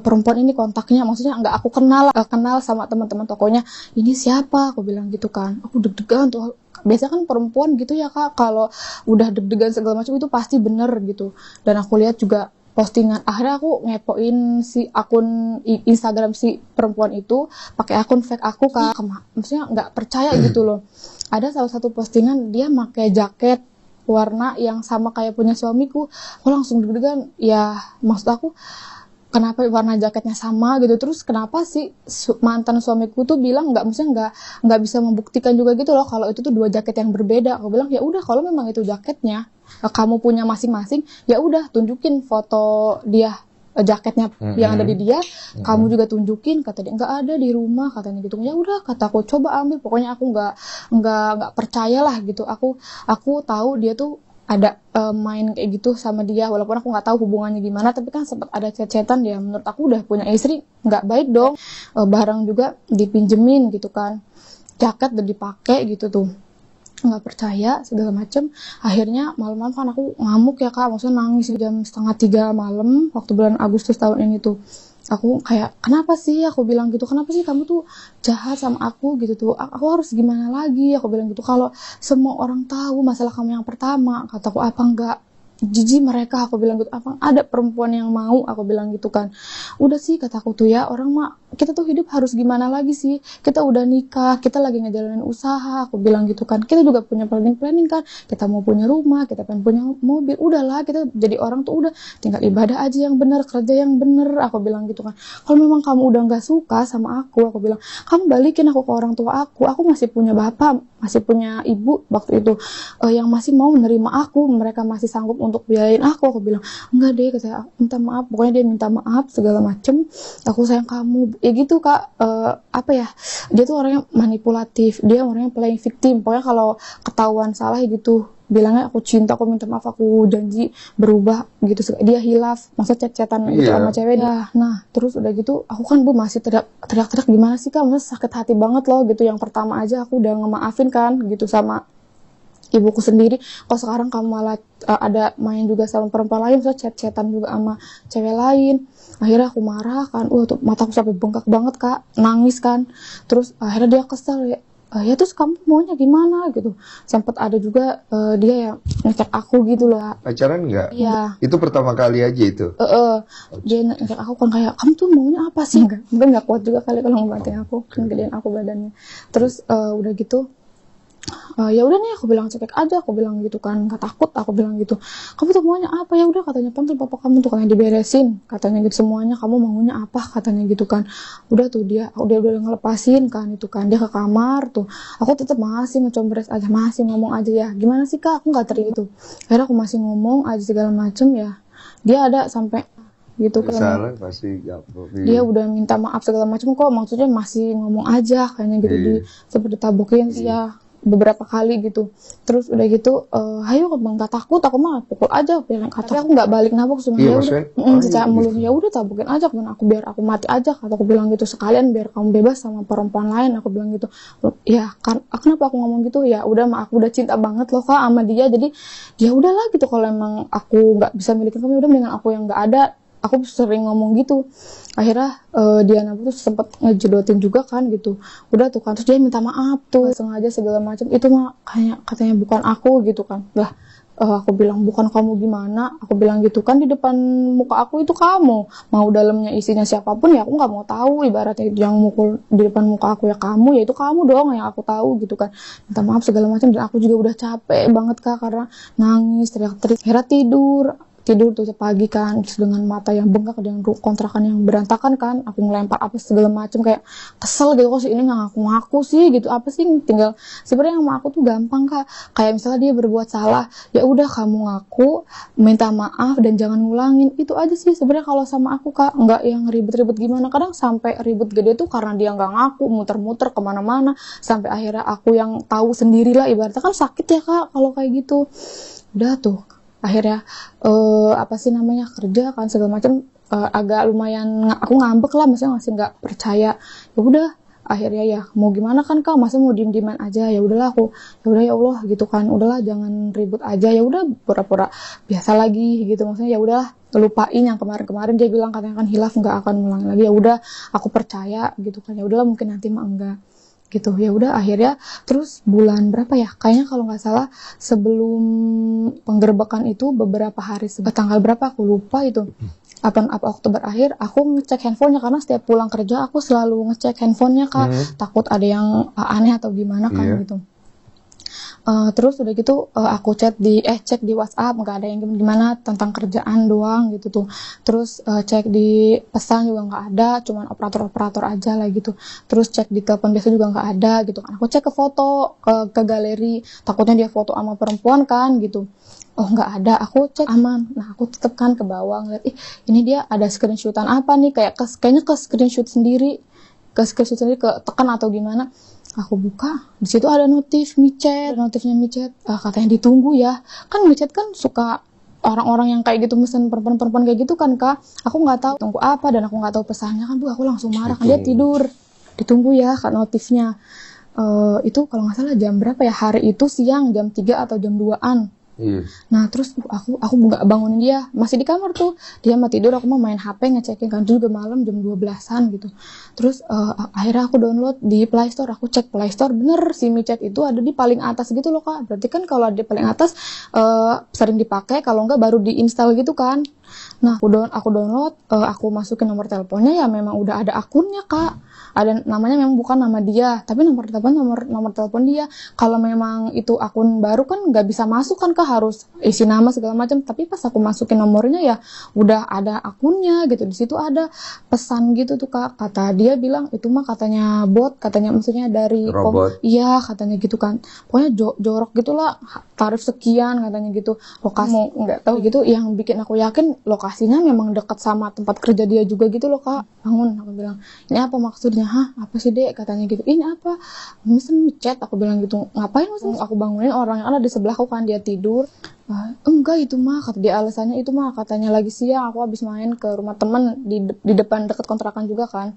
Speaker 1: perempuan ini kontaknya, maksudnya nggak aku kenal sama teman-teman tokonya, ini siapa, aku bilang gitu kan. Aku deg-degan tuh, biasanya kan perempuan gitu ya kak, kalau udah deg-degan segala macam itu pasti bener gitu. Dan aku lihat juga postingan, akhirnya aku ngepoin si akun Instagram si perempuan itu pakai akun fake aku kak, maksudnya nggak percaya gitu loh. Ada salah satu postingan dia pakai jaket warna yang sama kayak punya suamiku, aku langsung deg-degan ya, maksud aku kenapa warna jaketnya sama gitu, terus kenapa sih mantan suamiku tuh bilang maksudnya nggak bisa membuktikan juga gitu loh kalau itu tuh dua jaket yang berbeda. Aku bilang ya udah kalau memang itu jaketnya kamu punya masing-masing, ya udah tunjukin foto dia jaketnya yang ada di dia, kamu juga tunjukin, kata dia. Nggak ada di rumah katanya gitu. Ya udah, kataku coba ambil, pokoknya aku nggak percaya lah gitu. Aku tahu dia tuh ada main kayak gitu sama dia, walaupun aku nggak tahu hubungannya gimana, tapi kan sempat ada chat-chatan dia. Menurut aku udah punya istri, nggak baik dong. Barang juga dipinjemin gitu kan, jaket udah dipakai gitu tuh, nggak percaya segala macem. Akhirnya malam-malam kan aku ngamuk ya kak, maksudnya nangis jam 2:30 malam waktu bulan Agustus tahun ini tuh. Aku kayak, kenapa sih, aku bilang gitu, kenapa sih kamu tuh jahat sama aku gitu tuh, aku harus gimana lagi, aku bilang gitu, kalau semua orang tahu masalah kamu yang pertama, kataku, apa enggak jijik mereka, aku bilang gitu, apa ada perempuan yang mau, aku bilang gitu kan. Udah sih kataku tuh ya, orang mah kita tuh hidup harus gimana lagi sih, kita udah nikah, kita lagi ngejalanin usaha, aku bilang gitu kan, kita juga punya planning kan, kita mau punya rumah, kita pengen punya mobil, udahlah kita jadi orang tuh udah tinggal ibadah aja yang bener, kerja yang bener, aku bilang gitu kan. Kalau memang kamu udah nggak suka sama aku bilang, kamu balikin aku ke orang tua aku masih punya bapak, masih punya ibu waktu itu yang masih mau menerima aku, mereka masih sanggup untuk biayain aku bilang, enggak deh, saya minta maaf, pokoknya dia minta maaf segala macem, aku sayang kamu, ya gitu kak. Apa ya, dia tuh orangnya manipulatif, dia orangnya playing victim, pokoknya kalau ketahuan salah gitu bilangnya aku cinta, aku minta maaf, aku janji berubah gitu, dia hilaf, maksudnya chat-chatan gitu sama cewek dia. Nah terus udah gitu aku kan masih teriak-teriak, gimana sih kak, maksudnya sakit hati banget loh gitu, yang pertama aja aku udah ngemaafin kan gitu sama ibuku sendiri, kok sekarang kamu malah ada main juga sama perempuan lain, so chat-chatan juga sama cewek lain. Akhirnya aku marah kan, tuh mataku sampai bengkak banget kak, nangis kan. Terus akhirnya dia kesel ya terus kamu maunya gimana gitu. Sempat ada juga dia yang ngecek aku gitu loh.
Speaker 2: Pacaran nggak?
Speaker 1: Iya.
Speaker 2: Itu pertama kali aja itu?
Speaker 1: Dia ngecek aku kan, kayak kamu tuh maunya apa sih? Mungkin nggak kuat juga kali kalau ngebanting aku, kan gedein aku badannya. Terus udah gitu, ya udah nih, aku bilang cekek aja, aku bilang gitu kan, nggak takut, aku bilang gitu, kamu tuh maunya apa, ya udah katanya panggil papa kamu tuh katanya diberesin, katanya gitu semuanya, kamu maunya apa katanya gitu kan. Udah tuh dia udah ngelepasin kan itu kan, dia ke kamar tuh, aku tetap masih ngecombres aja, masih ngomong aja, ya gimana sih kak, aku nggak terima itu. Akhirnya aku masih ngomong aja segala macem, ya dia ada sampai gitu kan,
Speaker 2: pasti
Speaker 1: dia udah minta maaf segala macam kok, maksudnya masih ngomong aja kayaknya gitu, seperti tabukin ya. beberapa kali gitu. Terus udah gitu, ayo bang gak takut, aku mah pukul aja, bilang tapi aku nggak balik nabok cuma
Speaker 2: Iya,
Speaker 1: ya udah,
Speaker 2: maksudnya,
Speaker 1: secara
Speaker 2: gitu.
Speaker 1: mulutnya ya udah tabukin aja, aku biar aku mati aja, kata aku bilang gitu, sekalian biar kamu bebas sama perempuan lain, aku bilang gitu. Ya kan, kenapa aku ngomong gitu, ya udah mah aku udah cinta banget loh kak sama dia, jadi ya udahlah gitu, kalau emang aku nggak bisa milikin kamu, udah mendingan aku yang nggak ada. Aku sering ngomong gitu. Akhirnya Diana tuh sempet ngejedotin juga kan gitu. Udah tuh kan, terus dia minta maaf tuh sengaja segala macam. Itu mah katanya bukan aku gitu kan. Lah aku bilang bukan kamu gimana? Aku bilang gitu kan, di depan muka aku itu kamu. Mau dalamnya isinya siapapun ya aku nggak mau tahu. Ibaratnya yang mukul di depan muka aku ya kamu, ya itu kamu doang yang aku tahu gitu kan. Minta maaf segala macam, dan aku juga udah capek banget kak karena nangis teriak-teriak. Akhirnya tidur tuh pagi kan, terus dengan mata yang bengkak dan kontrakan yang berantakan kan, aku ngelempar apa segala macam, kayak kesel gitu, kok si ini nggak ngaku-ngaku sih gitu, apa sih, tinggal sebenarnya sama aku tuh gampang kak, kayak misalnya dia berbuat salah, ya udah kamu ngaku, minta maaf dan jangan ngulangin, itu aja sih sebenarnya kalau sama aku kak, nggak yang ribet-ribet gimana. Kadang sampai ribet gede tuh karena dia nggak ngaku, muter-muter kemana-mana, sampai akhirnya aku yang tahu sendirilah, ibaratnya kan sakit ya kak kalau kayak gitu. Udah tuh akhirnya apa sih namanya, kerja kan segala macam, agak lumayan aku ngambek lah, maksudnya masih nggak percaya. Ya udah akhirnya ya mau gimana kan kak, masa mau diem-dieman aja, ya udahlah aku, ya udah ya Allah gitu kan, udahlah jangan ribut aja, ya udah pura-pura biasa lagi gitu, maksudnya ya udahlah lupain yang kemarin-kemarin, dia bilang katanya kan hilaf nggak akan ngulang lagi, ya udah aku percaya gitu kan, ya udahlah mungkin nanti mah enggak gitu. Ya udah akhirnya terus bulan berapa ya, kayaknya kalau nggak salah sebelum penggerbekan itu beberapa hari tanggal berapa aku lupa itu, apa Oktober akhir, aku ngecek handphonenya karena setiap pulang kerja aku selalu ngecek handphonenya kak, takut ada yang aneh atau gimana kan gitu. Terus udah gitu aku cek di WhatsApp, nggak ada yang gimana tentang kerjaan doang gitu tuh. Terus cek di pesan juga nggak ada, cuman operator aja lah gitu. Terus cek di telepon biasa juga nggak ada gitu kan. Aku cek ke foto, ke galeri, takutnya dia foto sama perempuan kan gitu. Oh nggak ada, aku cek aman. Nah aku tetep kan ke bawah ngeliat, ini dia ada screenshotan apa nih, kayaknya ke screenshot sendiri, ke tekan atau gimana. Aku buka, di situ ada notifnya micet, katanya ditunggu ya. Kan micet kan suka orang-orang yang kayak gitu, mesen perempuan kayak gitu kan kak. Aku nggak tahu tunggu apa, dan aku nggak tahu pesannya kan, aku langsung marah kan, dia tidur, ditunggu ya kak notifnya. Itu kalau nggak salah jam berapa ya, hari itu siang jam 3 atau jam 2-an. Nah terus aku nggak bangunin dia, masih di kamar tuh, dia mah tidur, aku mau main HP ngecekin kan, juga malam jam 12-an gitu. Terus akhirnya aku download di Play Store, aku cek Play Store, bener si micet itu ada di paling atas gitu loh kak. Berarti kan kalau ada di paling atas sering dipakai, kalau nggak baru diinstal gitu kan. Nah aku download, aku masukin nomor teleponnya, ya memang udah ada akunnya kak, ada namanya, memang bukan nama dia, tapi nomor telepon dia. Kalau memang itu akun baru kan nggak bisa masuk kan kak, harus isi nama segala macam. Tapi pas aku masukin nomornya ya udah ada akunnya gitu, di situ ada pesan gitu tuh kak, kata dia bilang itu mah katanya bot, katanya maksudnya dari
Speaker 2: robot.
Speaker 1: Iya katanya gitu kan, pokoknya jorok gitulah, tarif sekian katanya gitu, lokasi nggak tahu gitu. Yang bikin aku yakin lokasinya memang dekat sama tempat kerja dia juga gitu loh kak. Bangun, aku bilang ini apa maksudnya, apa sih dek, katanya gitu, ini apa, mesen chat, aku bilang gitu, ngapain mesen. Aku bangunin orang yang ada di sebelahku kan, dia tidur. Enggak, itu mah kata dia, alasannya itu mah katanya lagi siang, aku habis main ke rumah temen di depan dekat kontrakan juga kan,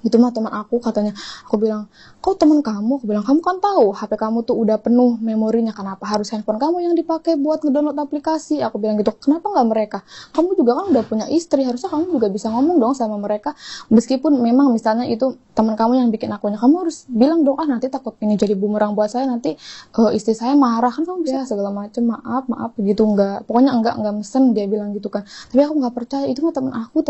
Speaker 1: itu mah teman aku katanya. Aku bilang, kok teman kamu? Aku bilang, kamu kan tahu HP kamu tuh udah penuh memorinya, kenapa harus handphone kamu yang dipakai buat ngedownload aplikasi? Aku bilang gitu, kenapa nggak mereka? Kamu juga kan udah punya istri, harusnya kamu juga bisa ngomong dong sama mereka. Meskipun memang misalnya itu teman kamu yang bikin akunnya, kamu harus bilang dong, nanti takut ini jadi bumerang buat saya, nanti istri saya marah kan, kamu bisa segala macem, maaf gitu. Enggak, pokoknya enggak mesen, dia bilang gitu kan. Tapi aku nggak percaya, itu mah teman aku.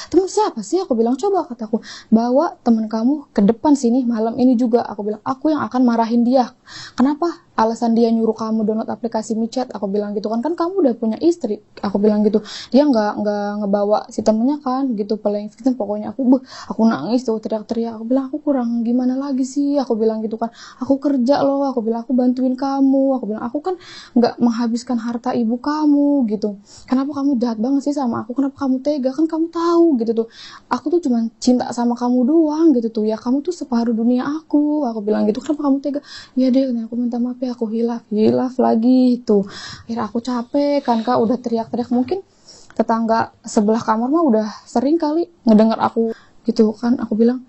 Speaker 1: Teman siapa sih? Aku bilang, coba kataku, bawa teman kamu ke depan sini malam ini juga. Aku bilang, aku yang akan marahin dia. Kenapa alasan dia nyuruh kamu download aplikasi micet, aku bilang gitu kan kamu udah punya istri, aku bilang gitu. Dia nggak ngebawa si temennya kan gitu, playing victim. Pokoknya aku nangis tuh, teriak-teriak. Aku bilang aku kurang gimana lagi sih, aku bilang gitu kan. Aku kerja loh, aku bilang aku bantuin kamu, aku bilang aku kan nggak menghabiskan harta ibu kamu gitu. Kenapa kamu jahat banget sih sama aku, kenapa kamu tega, kan kamu tahu gitu tuh aku tuh cuma cinta sama kamu doang gitu tuh ya, kamu tuh separuh dunia aku bilang gitu. Kenapa kamu tega? Ya deh, aku minta maaf ya, aku hilaf lagi itu. Akhirnya aku capek kan Kak, udah teriak-teriak. Mungkin tetangga sebelah kamar mah udah sering kali ngedengar aku gitu kan. Aku bilang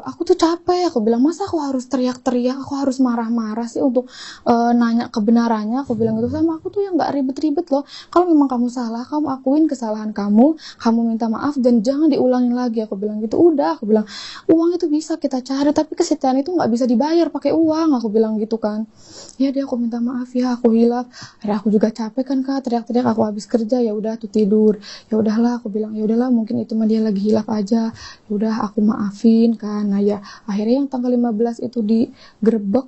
Speaker 1: aku tuh capek, aku bilang masa aku harus teriak-teriak, aku harus marah-marah sih untuk nanya kebenarannya, aku bilang gitu. Sama aku tuh yang nggak ribet-ribet loh, kalau memang kamu salah, kamu akuin kesalahan kamu minta maaf dan jangan diulangin lagi, aku bilang gitu. Udah, aku bilang uang itu bisa kita cari, tapi kesetiaan itu nggak bisa dibayar pakai uang, aku bilang gitu kan. Ya dia, aku minta maaf ya, aku hilaf. Akhirnya aku juga capek kan Kak, teriak-teriak. Aku habis kerja, ya udah tuh tidur. Ya udahlah, aku bilang ya udahlah, mungkin itu mah dia lagi hilaf aja. Ya udah, aku maafin kan. Nah ya akhirnya yang tanggal 15 itu digerebek,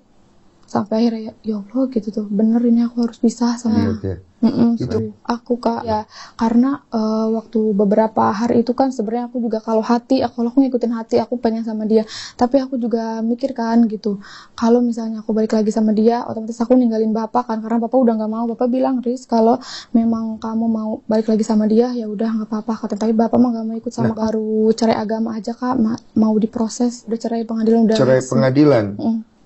Speaker 1: sampai akhirnya ya Allah gitu tuh, bener ini aku harus pisah sama gitu. Aku Kak ya, karena waktu beberapa hari itu kan sebenarnya aku juga kalau aku ngikutin hati, aku pengen sama dia. Tapi aku juga mikir kan gitu, kalau misalnya aku balik lagi sama dia, otomatis aku ninggalin bapak kan, karena bapak udah nggak mau. Bapak bilang, Riz, kalau memang kamu mau balik lagi sama dia ya udah nggak apa-apa katanya. Tapi bapak mah nggak mau ikut sama. Baru cerai agama aja Kak, mau diproses, udah cerai pengadilan, udah
Speaker 2: cerai pengadilan.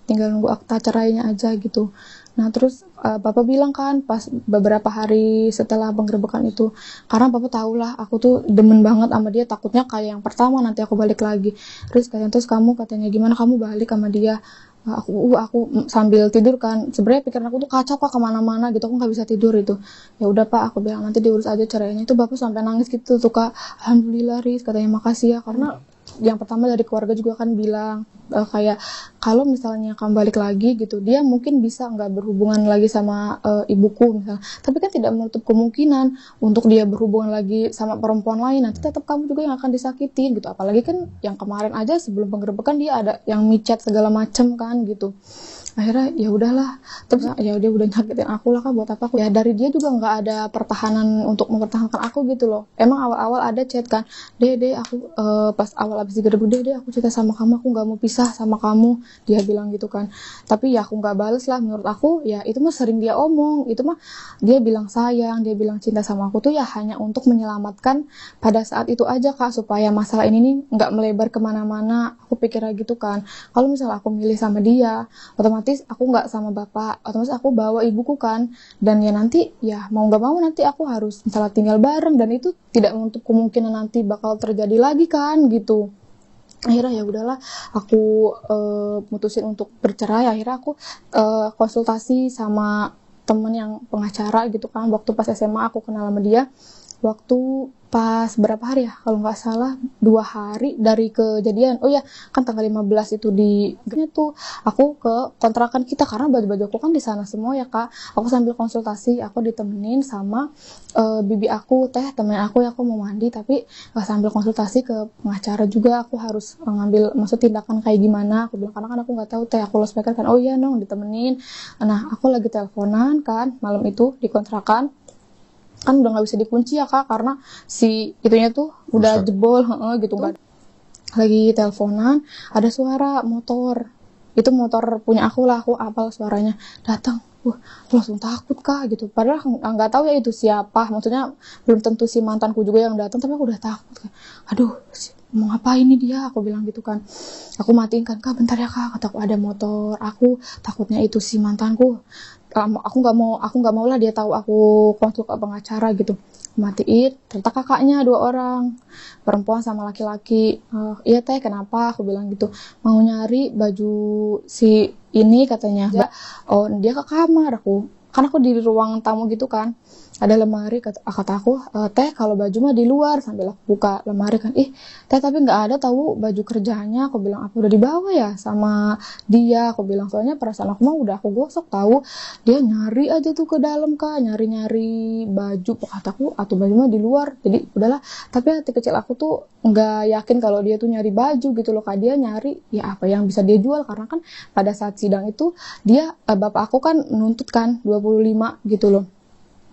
Speaker 1: Tinggal nunggu akta cerainya aja gitu. Nah terus bapak bilang kan pas beberapa hari setelah penggerebekan itu, karena bapak tahu lah aku tuh demen banget sama dia, takutnya kayak yang pertama nanti aku balik lagi. Terus kamu katanya gimana kamu balik sama dia? Aku sambil tidur kan, sebenarnya pikiran aku tuh kacau Kak, kemana-mana gitu, aku nggak bisa tidur itu. Ya udah Pak, aku bilang nanti diurus aja cerainya. Itu bapak sampai nangis gitu tuh Kak. Alhamdulillah Riz, katanya makasih ya, karena yang pertama dari keluarga juga kan bilang kayak kalau misalnya kamu balik lagi gitu, dia mungkin bisa nggak berhubungan lagi sama ibuku misalnya, tapi kan tidak menutup kemungkinan untuk dia berhubungan lagi sama perempuan lain, nanti tetap kamu juga yang akan disakitin gitu. Apalagi kan yang kemarin aja sebelum penggerebekan dia ada yang micet segala macem kan gitu. Akhirnya ya udahlah, terus ya dia udah nyakitin aku lah Kak, buat apa aku ya. Dari dia juga nggak ada pertahanan untuk mempertahankan aku gitu loh. Emang awal-awal ada chat kan, deh aku pas awal abis digerebek, deh aku cerita sama kamu, aku nggak mau pisah sama kamu, dia bilang gitu kan. Tapi ya aku nggak bales lah. Menurut aku ya itu mah sering dia omong, itu mah dia bilang sayang, dia bilang cinta sama aku tuh ya hanya untuk menyelamatkan pada saat itu aja Kak, supaya masalah ini nih nggak melebar kemana-mana. Aku pikirnya gitu kan, kalau misalnya aku milih sama dia, otomatis aku nggak sama bapak, otomatis aku bawa ibuku kan, dan ya nanti ya mau nggak mau nanti aku harus misalnya tinggal bareng, dan itu tidak menutup kemungkinan nanti bakal terjadi lagi kan gitu. Akhirnya ya udahlah, aku mutusin untuk bercerai. Akhirnya aku konsultasi sama temen yang pengacara gitu kan. Waktu pas SMA aku kenal sama dia, waktu pas berapa hari ya, kalau nggak salah 2 hari dari kejadian. Oh ya, kan tanggal 15 itu tuh aku ke kontrakan kita, karena baju-baju aku kan di sana semua ya Kak. Aku sambil konsultasi, aku ditemenin sama bibi aku, temen aku, ya aku mau mandi, tapi sambil konsultasi ke pengacara juga. Aku harus ngambil maksud tindakan kayak gimana, aku bilang, karena kan aku nggak tahu aku loudspeaker kan. Oh iya dong, ditemenin. Nah aku lagi teleponan kan malam itu di kontrakan, kan udah nggak bisa dikunci ya Kak, karena si itunya tuh udah jebol gitu. Nggak lagi teleponan, ada suara motor, itu motor punya aku lah, aku apal suaranya datang. Langsung takut Kak gitu, padahal nggak tahu ya itu siapa, maksudnya belum tentu si mantanku juga yang datang, tapi aku udah takut Kak. Aduh, mau ngapain ini dia, aku bilang gitu kan. Aku matiin kan, Kak bentar ya Kak, kataku ada motor, aku takutnya itu si mantanku. Aku nggak mau lah dia tahu aku konsul ke pengacara gitu. Matiin, ternyata kakaknya 2 orang, perempuan sama laki-laki. Iya teh, kenapa, aku bilang gitu. Mau nyari baju si ini katanya. Oh dia ke kamar, aku kan aku di ruang tamu gitu kan, ada lemari, kata aku, teh kalau baju mah di luar, sambil aku buka lemari kan, teh tapi nggak ada tahu baju kerjanya. Aku bilang, apa udah dibawa ya sama dia? Aku bilang, soalnya perasaan aku mah udah aku gosok tahu. Dia nyari aja tuh ke dalam kak, nyari baju. Kataku atau baju mah di luar, jadi udahlah. Tapi hati kecil aku tuh nggak yakin kalau dia tuh nyari baju gitu loh kak. Dia nyari ya apa yang bisa dia jual, karena kan pada saat sidang itu dia bapak aku kan nuntut kan 25 gitu loh.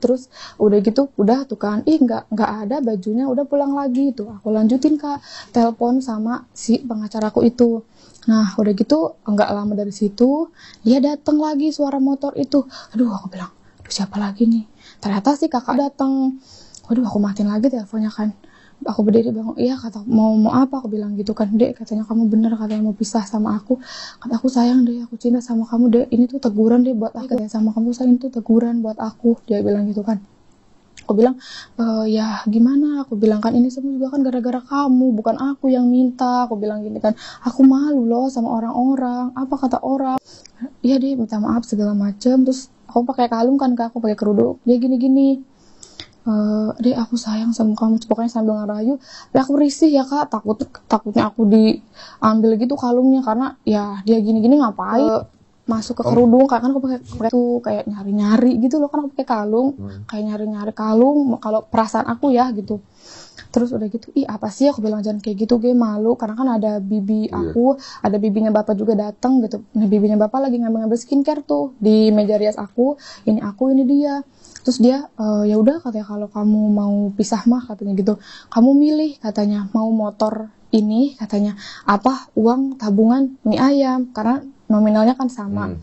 Speaker 1: Terus udah gitu, udah tuh kan, nggak ada bajunya, udah pulang lagi tuh. Aku lanjutin kak, telepon sama si pengacaraku itu. Nah udah gitu, nggak lama dari situ dia datang lagi, suara motor itu. Aduh, aku bilang, aduh siapa lagi nih? Ternyata si kakak datang. Waduh, aku matiin lagi teleponnya kan. Aku berdiri bangun, iya kata, mau apa? Aku bilang gitu kan, dek katanya kamu bener, katanya mau pisah sama aku. Kata aku, sayang deh, aku cinta sama kamu dek, ini tuh teguran deh buat aku, katanya sama kamu sayang, tuh teguran buat aku. Dia bilang gitu kan. Aku bilang, ya gimana? Aku bilang kan ini semua juga kan gara-gara kamu, bukan aku yang minta. Aku bilang gini kan, aku malu loh sama orang-orang, apa kata orang. Iya deh, minta maaf segala macem. Terus aku pakai kalung kan kak, aku pakai kerudung. Dia gini-gini, dek aku sayang sama kamu, pokoknya sambil ngerayu. Tapi aku risih ya kak, takutnya aku diambil gitu kalungnya, karena ya dia gini-gini ngapain masuk ke kerudung. Kan aku pakai tuh kayak nyari-nyari gitu loh, kan aku pakai kalung, kayak nyari-nyari kalung kalau perasaan aku ya gitu. Terus udah gitu, apa sih, aku bilang jangan kayak gitu, gue malu, karena kan ada bibi aku, ada bibinya bapak juga datang gitu. Nah bibinya bapak lagi ngambil skincare tuh di meja rias aku, ini dia. Terus dia, ya udah katanya, kalau kamu mau pisah mah katanya gitu, kamu milih katanya, mau motor ini katanya, apa uang tabungan mie ayam, karena nominalnya kan sama.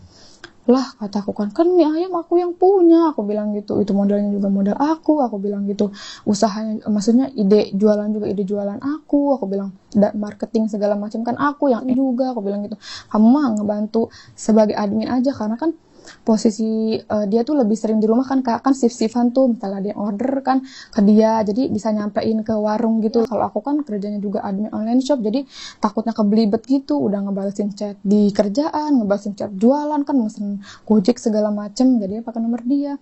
Speaker 1: Lah kataku kan mie ayam aku yang punya, aku bilang gitu, itu modalnya juga modal aku bilang gitu, usahanya maksudnya ide jualan juga ide jualan aku bilang, marketing segala macam kan aku yang juga, aku bilang gitu. Kamu mah ngebantu sebagai admin aja, karena kan posisi dia tuh lebih sering di rumah kan kak, kan shift-shiftan tuh, misalnya dia order kan ke dia, jadi bisa nyampein ke warung gitu. Kalau aku kan kerjanya juga admin online shop, jadi takutnya kebelibet gitu, udah ngebalesin chat di kerjaan, ngebalesin chat jualan kan, mesen Gojek segala macem, jadi pakai nomor dia.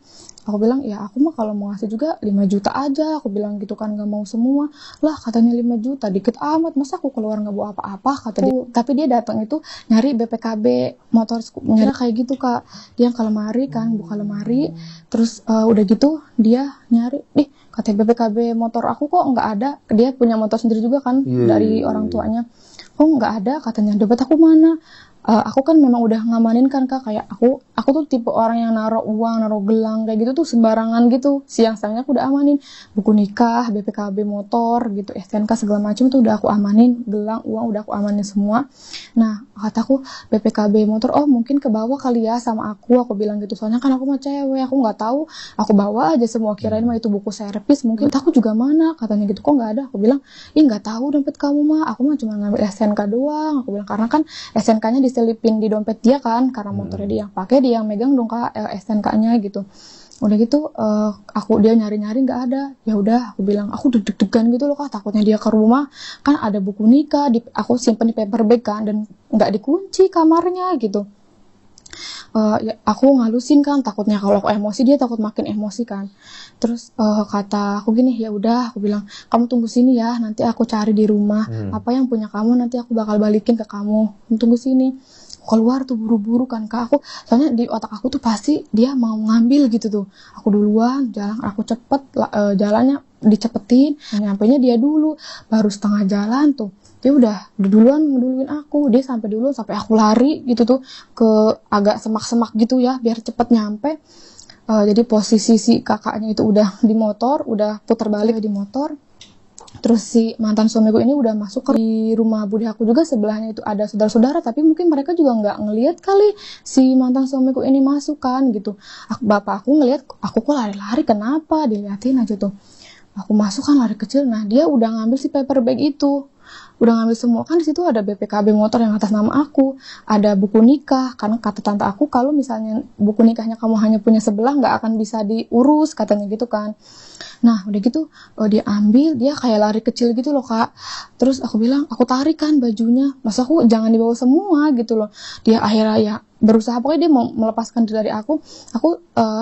Speaker 1: Aku bilang, ya aku mah kalau mau ngasih juga 5 juta aja, aku bilang gitu kan, gak mau semua. Lah katanya 5 juta, dikit amat, masa aku keluar gak bawa apa-apa, kata dia. Tapi dia datang itu nyari BPKB motor, nyari kayak gitu kak. Dia ke lemari kan, buka lemari, terus udah gitu dia nyari, katanya BPKB motor aku kok nggak ada. Dia punya motor sendiri juga kan, dari orang tuanya. Kok nggak ada, katanya, dompet aku mana? Aku kan memang udah ngamanin kan kak, kayak aku tuh tipe orang yang naruh uang, naruh gelang kayak gitu tuh sembarangan gitu. Siang-siangnya aku udah amanin buku nikah, BPKB motor gitu, STNK segala macam tuh udah aku amanin, gelang, uang udah aku amanin semua. Nah kataku, BPKB motor, oh mungkin ke bawah kali ya sama aku bilang gitu, soalnya kan aku mah cewek, aku nggak tahu, aku bawa aja semua, kirain mah itu buku servis, mungkin aku juga mana, katanya gitu. Kok nggak ada? Aku bilang, nggak tahu dompet kamu mah, aku mah cuma ngambil STNK doang, aku bilang, karena kan STNK-nya diselipin di dompet dia kan, karena motornya dia yang pakai, dia yang megang dong kak STNK-nya gitu. Udah gitu dia nyari-nyari nggak ada. Ya udah aku bilang, aku deg-degan gitu loh kak, takutnya dia ke rumah kan ada buku nikah aku simpen di paper bag kan, dan nggak dikunci kamarnya gitu. Ya, aku ngalusin kan, takutnya kalau aku emosi dia takut makin emosi kan. Terus kata aku gini, ya udah, aku bilang, kamu tunggu sini ya, nanti aku cari di rumah apa yang punya kamu, nanti aku bakal balikin ke kamu, tunggu sini. Keluar tuh buru-buru kan kak, aku soalnya di otak aku tuh pasti dia mau ngambil gitu tuh. Aku duluan jalan, aku cepet jalannya dicepetin, nyampenya dia dulu, baru setengah jalan tuh dia udah duluan ngeduluin aku. Dia sampai dulu, sampai aku lari gitu tuh ke agak semak-semak gitu ya, biar cepet nyampe. Jadi posisi si kakaknya itu udah di motor, udah putar balik di motor. Terus si mantan suamiku ini udah masuk di rumah budi aku juga, sebelahnya itu ada saudara-saudara, tapi mungkin mereka juga nggak ngelihat kali si mantan suamiku ini masuk kan gitu. Bapak aku ngelihat aku kok lari-lari, kenapa, diliatin aja tuh. Aku masuk kan lari kecil, nah dia udah ngambil si paper bag itu, udah ngambil semua kan. Di situ ada BPKB motor yang atas nama aku, ada buku nikah, karena kata tante aku kalau misalnya buku nikahnya kamu hanya punya sebelah nggak akan bisa diurus, katanya gitu kan. Nah udah gitu dia ambil, dia kayak lari kecil gitu loh kak. Terus aku bilang, aku tarik kan bajunya, masa aku jangan dibawa semua gitu loh. Dia akhirnya ya berusaha, pokoknya dia mau melepaskan diri dari aku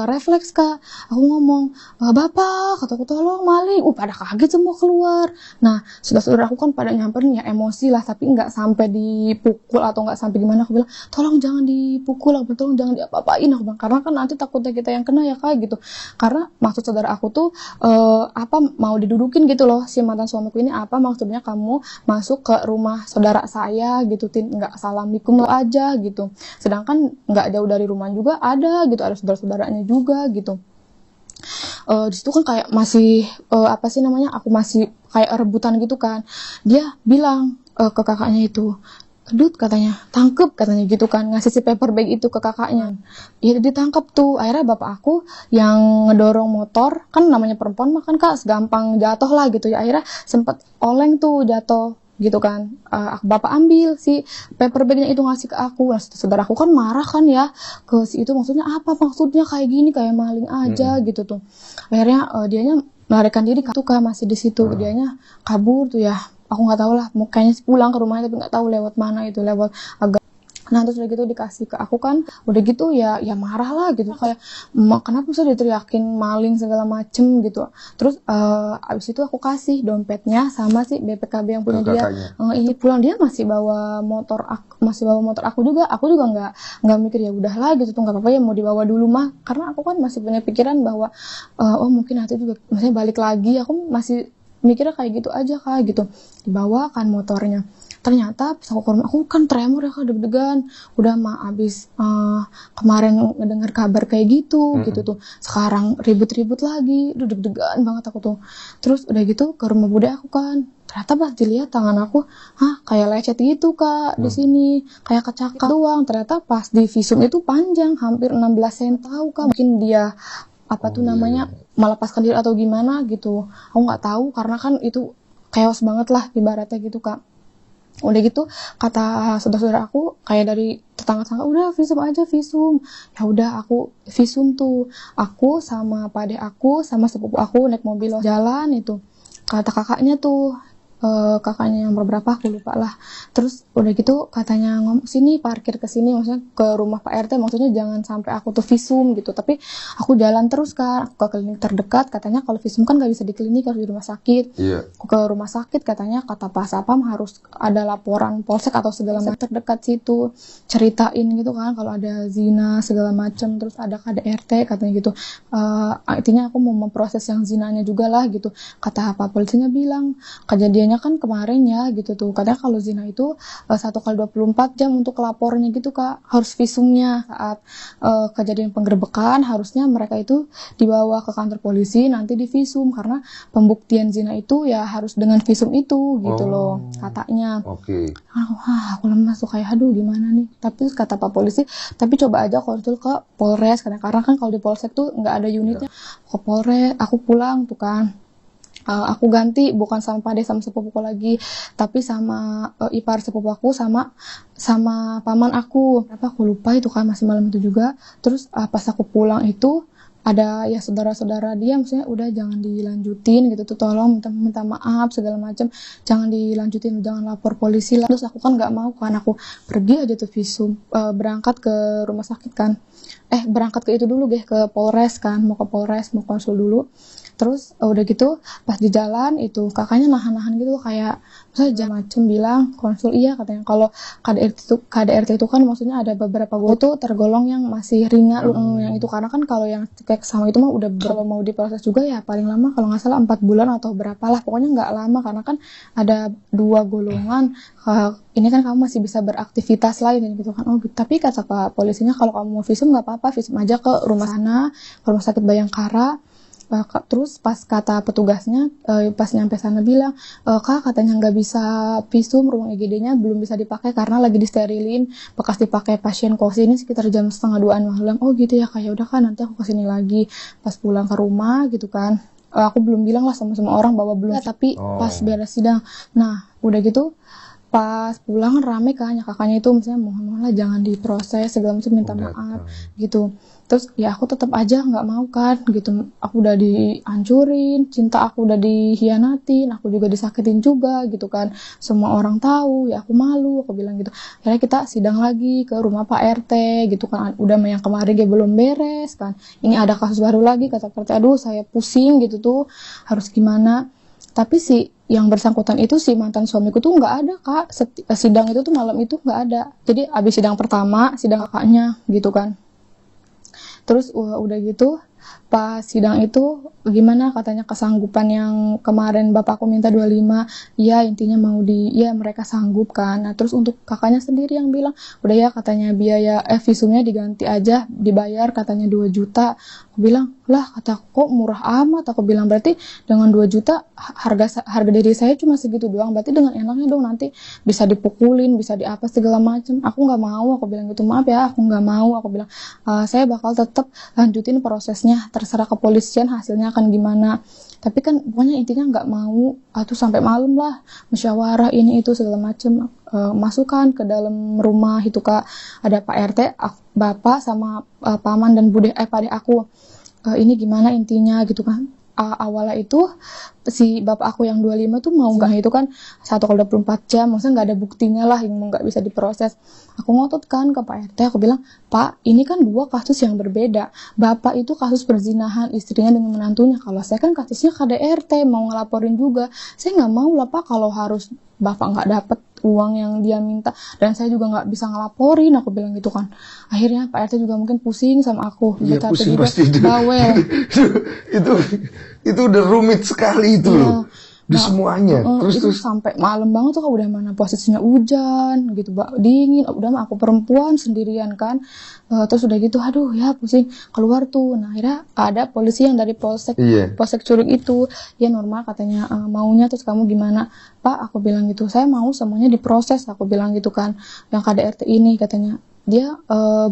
Speaker 1: refleks Kak, aku ngomong, bapak, kataku tolong maling, pada kaget semua keluar. Nah saudara-saudara aku kan pada nyamperin, ya emosi lah, tapi nggak sampai dipukul atau nggak sampai gimana. Aku bilang tolong jangan dipukul, aku tolong jangan diapa-apain, aku bilang, karena kan nanti takutnya kita yang kena ya Kak gitu. Karena maksud saudara aku tuh mau didudukin gitu loh, si mantan suamiku ini maksudnya kamu masuk ke rumah saudara saya gitu, nggak assalamualaikum aja gitu, sedangkan nggak jauh dari rumah juga ada gitu, ada saudara-saudaranya juga gitu. Di situ kan kayak masih aku masih kayak rebutan gitu kan. Dia bilang ke kakaknya itu, Dut katanya, tangkep katanya gitu kan, ngasih si paper bag itu ke kakaknya. Ya ditangkap tuh. Akhirnya bapak aku yang ngedorong motor, kan namanya perempuan mah kan Kak segampang jatuh lah gitu ya. Akhirnya sempet oleng tuh jatuh gitu kan. Bapak ambil si paper bagnya itu ngasih ke aku. Nah, saudara aku kan marah kan ya ke si itu, maksudnya apa maksudnya kayak gini, kayak maling aja gitu tuh. Akhirnya dianya melarikan diri tuh Kak, masih di situ. Dianya kabur tuh ya. Aku nggak tahu lah, kayaknya pulang ke rumahnya, tapi nggak tahu lewat mana itu, lewat agak. Nah terus udah gitu dikasih ke aku kan, udah gitu ya marah lah gitu, kayak kenapa sih diteriakin maling segala macem gitu. Terus abis itu aku kasih dompetnya sama si BPKB yang punya dia. Ini pulang dia masih bawa motor aku juga. Aku juga nggak mikir, ya udahlah gitu tuh, nggak apa-apa ya mau dibawa dulu mah, karena aku kan masih punya pikiran bahwa mungkin nanti juga maksudnya balik lagi. Aku masih mikirnya kayak gitu aja Kak gitu. Dibawa kan motornya, ternyata pas aku ke rumah, aku kan tremor ya Kak, deg-degan. Udah mah abis kemarin ngedengar kabar kayak gitu gitu tuh, sekarang ribut-ribut lagi, udah deg-degan banget aku tuh. Terus udah gitu ke rumah bude aku kan, ternyata pas dilihat tangan aku, kayak lecet gitu Kak di sini, kayak kecakap doang. Ternyata pas di visum itu panjang, hampir 16 cm. Tahu Kak, mungkin dia melepaskan diri atau gimana gitu, aku nggak tahu, karena kan itu chaos banget lah ibaratnya gitu Kak. Udah gitu kata saudara-saudara aku, kayak dari tetangga-tetangga, udah visum aja visum. Ya udah aku visum tuh, aku sama pade aku sama sepupu aku naik mobil jalan itu, kata kakaknya tuh, kakaknya yang berapa aku lupa lah. Terus udah gitu katanya sini parkir ke sini, maksudnya ke rumah Pak RT, maksudnya jangan sampai aku tuh visum gitu. Tapi aku jalan terus kan, aku ke klinik terdekat. Katanya kalau visum kan nggak bisa di klinik, harus di rumah sakit. Aku ke rumah sakit, katanya kata Pak Sapam harus ada laporan polsek atau segala macam terdekat situ, ceritain gitu kan kalau ada zina segala macam. Terus ada KDRT katanya gitu, artinya aku mau memproses yang zinanya juga lah gitu. Kata Pak polisinya bilang, kejadiannya kan kemarin ya gitu tuh, katanya kalau zina itu 1x24 jam untuk lapornya gitu Kak, harus visumnya. Saat kejadian penggerebekan harusnya mereka itu dibawa ke kantor polisi, nanti divisum, karena pembuktian zina itu ya harus dengan visum itu gitu loh katanya. Aku lemas tuh, kayak aduh gimana nih. Tapi kata Pak polisi, tapi coba aja konsul ke Polres, karena kan kalau di Polsek tuh nggak ada unitnya. Ke Polres aku pulang tuh kan, aku ganti, bukan sama pade sama sepupuku lagi, tapi sama ipar sepupu aku sama paman aku. Aku lupa itu kan, masih malam itu juga. Terus pas aku pulang itu ada ya saudara-saudara dia, maksudnya udah jangan dilanjutin gitu tuh, tolong minta maaf segala macam, jangan dilanjutin, jangan lapor polisi lah. Terus aku kan nggak mau kan, aku pergi aja tuh visum, berangkat ke rumah sakit kan, berangkat ke itu dulu ke Polres kan, mau ke Polres, mau konsul dulu. Terus udah gitu pas di jalan itu kakaknya nahan-nahan gitu, kayak misalnya jangan macem bilang konsul, iya katanya kalau KDRT itu kan maksudnya ada beberapa tuh tergolong yang masih ringan yang itu, karena kan kalau yang kayak sama itu mah udah kalau mau diproses juga ya paling lama kalau nggak salah 4 bulan atau berapa lah, pokoknya nggak lama, karena kan ada 2 golongan. Ini kan kamu masih bisa beraktivitas lain gitu kan. Tapi kata Pak polisinya kalau kamu mau visum nggak apa-apa, visum aja ke rumah sana, ke rumah sakit Bayangkara. Terus pas kata petugasnya, pas nyampe sana bilang, Kak katanya nggak bisa visum, ruang IGD-nya belum bisa dipakai karena lagi disterilin, bekas dipakai pasien COVID ini sekitar jam 1:30 malam. Oh gitu ya, kayak udah kan nanti aku kesini lagi. Pas pulang ke rumah gitu kan, aku belum bilang lah sama orang bahwa belum, tapi pas beres sidang. Nah udah gitu Pas pulang rame kan, ya kakaknya itu misalnya mohon-mohon lah jangan diproses segala macam, minta maaf gitu. Terus ya aku tetap aja nggak mau kan gitu, aku udah dihancurin, cinta aku udah dihianatin, aku juga disakitin juga gitu kan, semua orang tahu, ya aku malu, aku bilang gitu. Akhirnya kita sidang lagi ke rumah Pak RT gitu kan, udah yang kemarin dia belum beres kan, ini ada kasus baru lagi, kata Pak RT, aduh saya pusing gitu tuh, harus gimana. Tapi si yang bersangkutan itu, si mantan suamiku tuh nggak ada kak, sidang itu tuh malam itu nggak ada. Jadi abis sidang pertama, sidang kakaknya gitu kan. Terus udah gitu pas sidang itu gimana katanya kesanggupan yang kemarin bapakku minta 25, ya intinya mau ya mereka sanggup kan. Nah terus untuk kakaknya sendiri yang bilang udah ya katanya biaya visumnya diganti aja, dibayar katanya 2 juta. Aku bilang lah, kata kok murah amat, aku bilang berarti dengan 2 juta harga diri saya cuma segitu doang, berarti dengan enaknya dong nanti bisa dipukulin, bisa diapa segala macam. Aku nggak mau, aku bilang gitu, maaf ya aku nggak mau, aku bilang saya bakal tetap lanjutin prosesnya, terserah kepolisian hasilnya akan gimana, tapi kan pokoknya intinya nggak mau atau sampai malam lah musyawarah ini itu segala macem. Masukan ke dalam rumah itu kak, ada Pak RT, bapak sama paman dan bude pade aku, ini gimana intinya gitu kan. Awalnya itu si bapak aku yang 25 tuh mau nggak, itu kan 1 kali 24 jam, maksudnya nggak ada buktinya lah yang nggak bisa diproses. Aku ngotot kan ke Pak RT, aku bilang, Pak ini kan 2 kasus yang berbeda, bapak itu kasus perzinahan istrinya dengan menantunya, kalau saya kan kasusnya KDRT, mau ngelaporin juga, saya nggak mau lah Pak kalau harus bapak nggak dapet uang yang dia minta, dan saya juga nggak bisa ngelaporin, aku bilang gitu kan. Akhirnya Pak RT juga mungkin pusing sama aku,
Speaker 2: iya pusing pasti itu.
Speaker 1: bawel.
Speaker 2: itu udah rumit sekali itu loh. Di semuanya.
Speaker 1: Terus sampai malam banget tuh kak, udah mana posisinya hujan gitu, dingin, udah mah aku perempuan sendirian kan. Terus udah gitu aduh ya pusing, keluar tuh. Nah akhirnya ada polisi yang dari polsek Curug itu, ya normal katanya, maunya terus kamu gimana Pak, aku bilang gitu, saya mau semuanya diproses, aku bilang gitu kan, yang KDRT ini katanya. Dia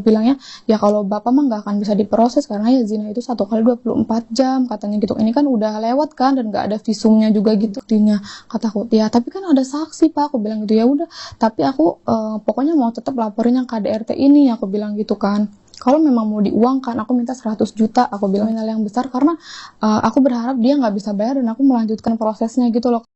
Speaker 1: bilangnya ya kalau bapak mah nggak akan bisa diproses karena ya zina itu 1 kali 24 jam katanya gitu. Ini kan udah lewat kan dan nggak ada visumnya juga gitu artinya. Kataku ya tapi kan ada saksi Pak, aku bilang gitu. Ya udah tapi aku pokoknya mau tetap laporin yang KDRT ini, aku bilang gitu kan. Kalau memang mau diuangkan aku minta 100 juta, aku bilang nominal yang besar karena aku berharap dia nggak bisa bayar dan aku melanjutkan prosesnya gitu loh.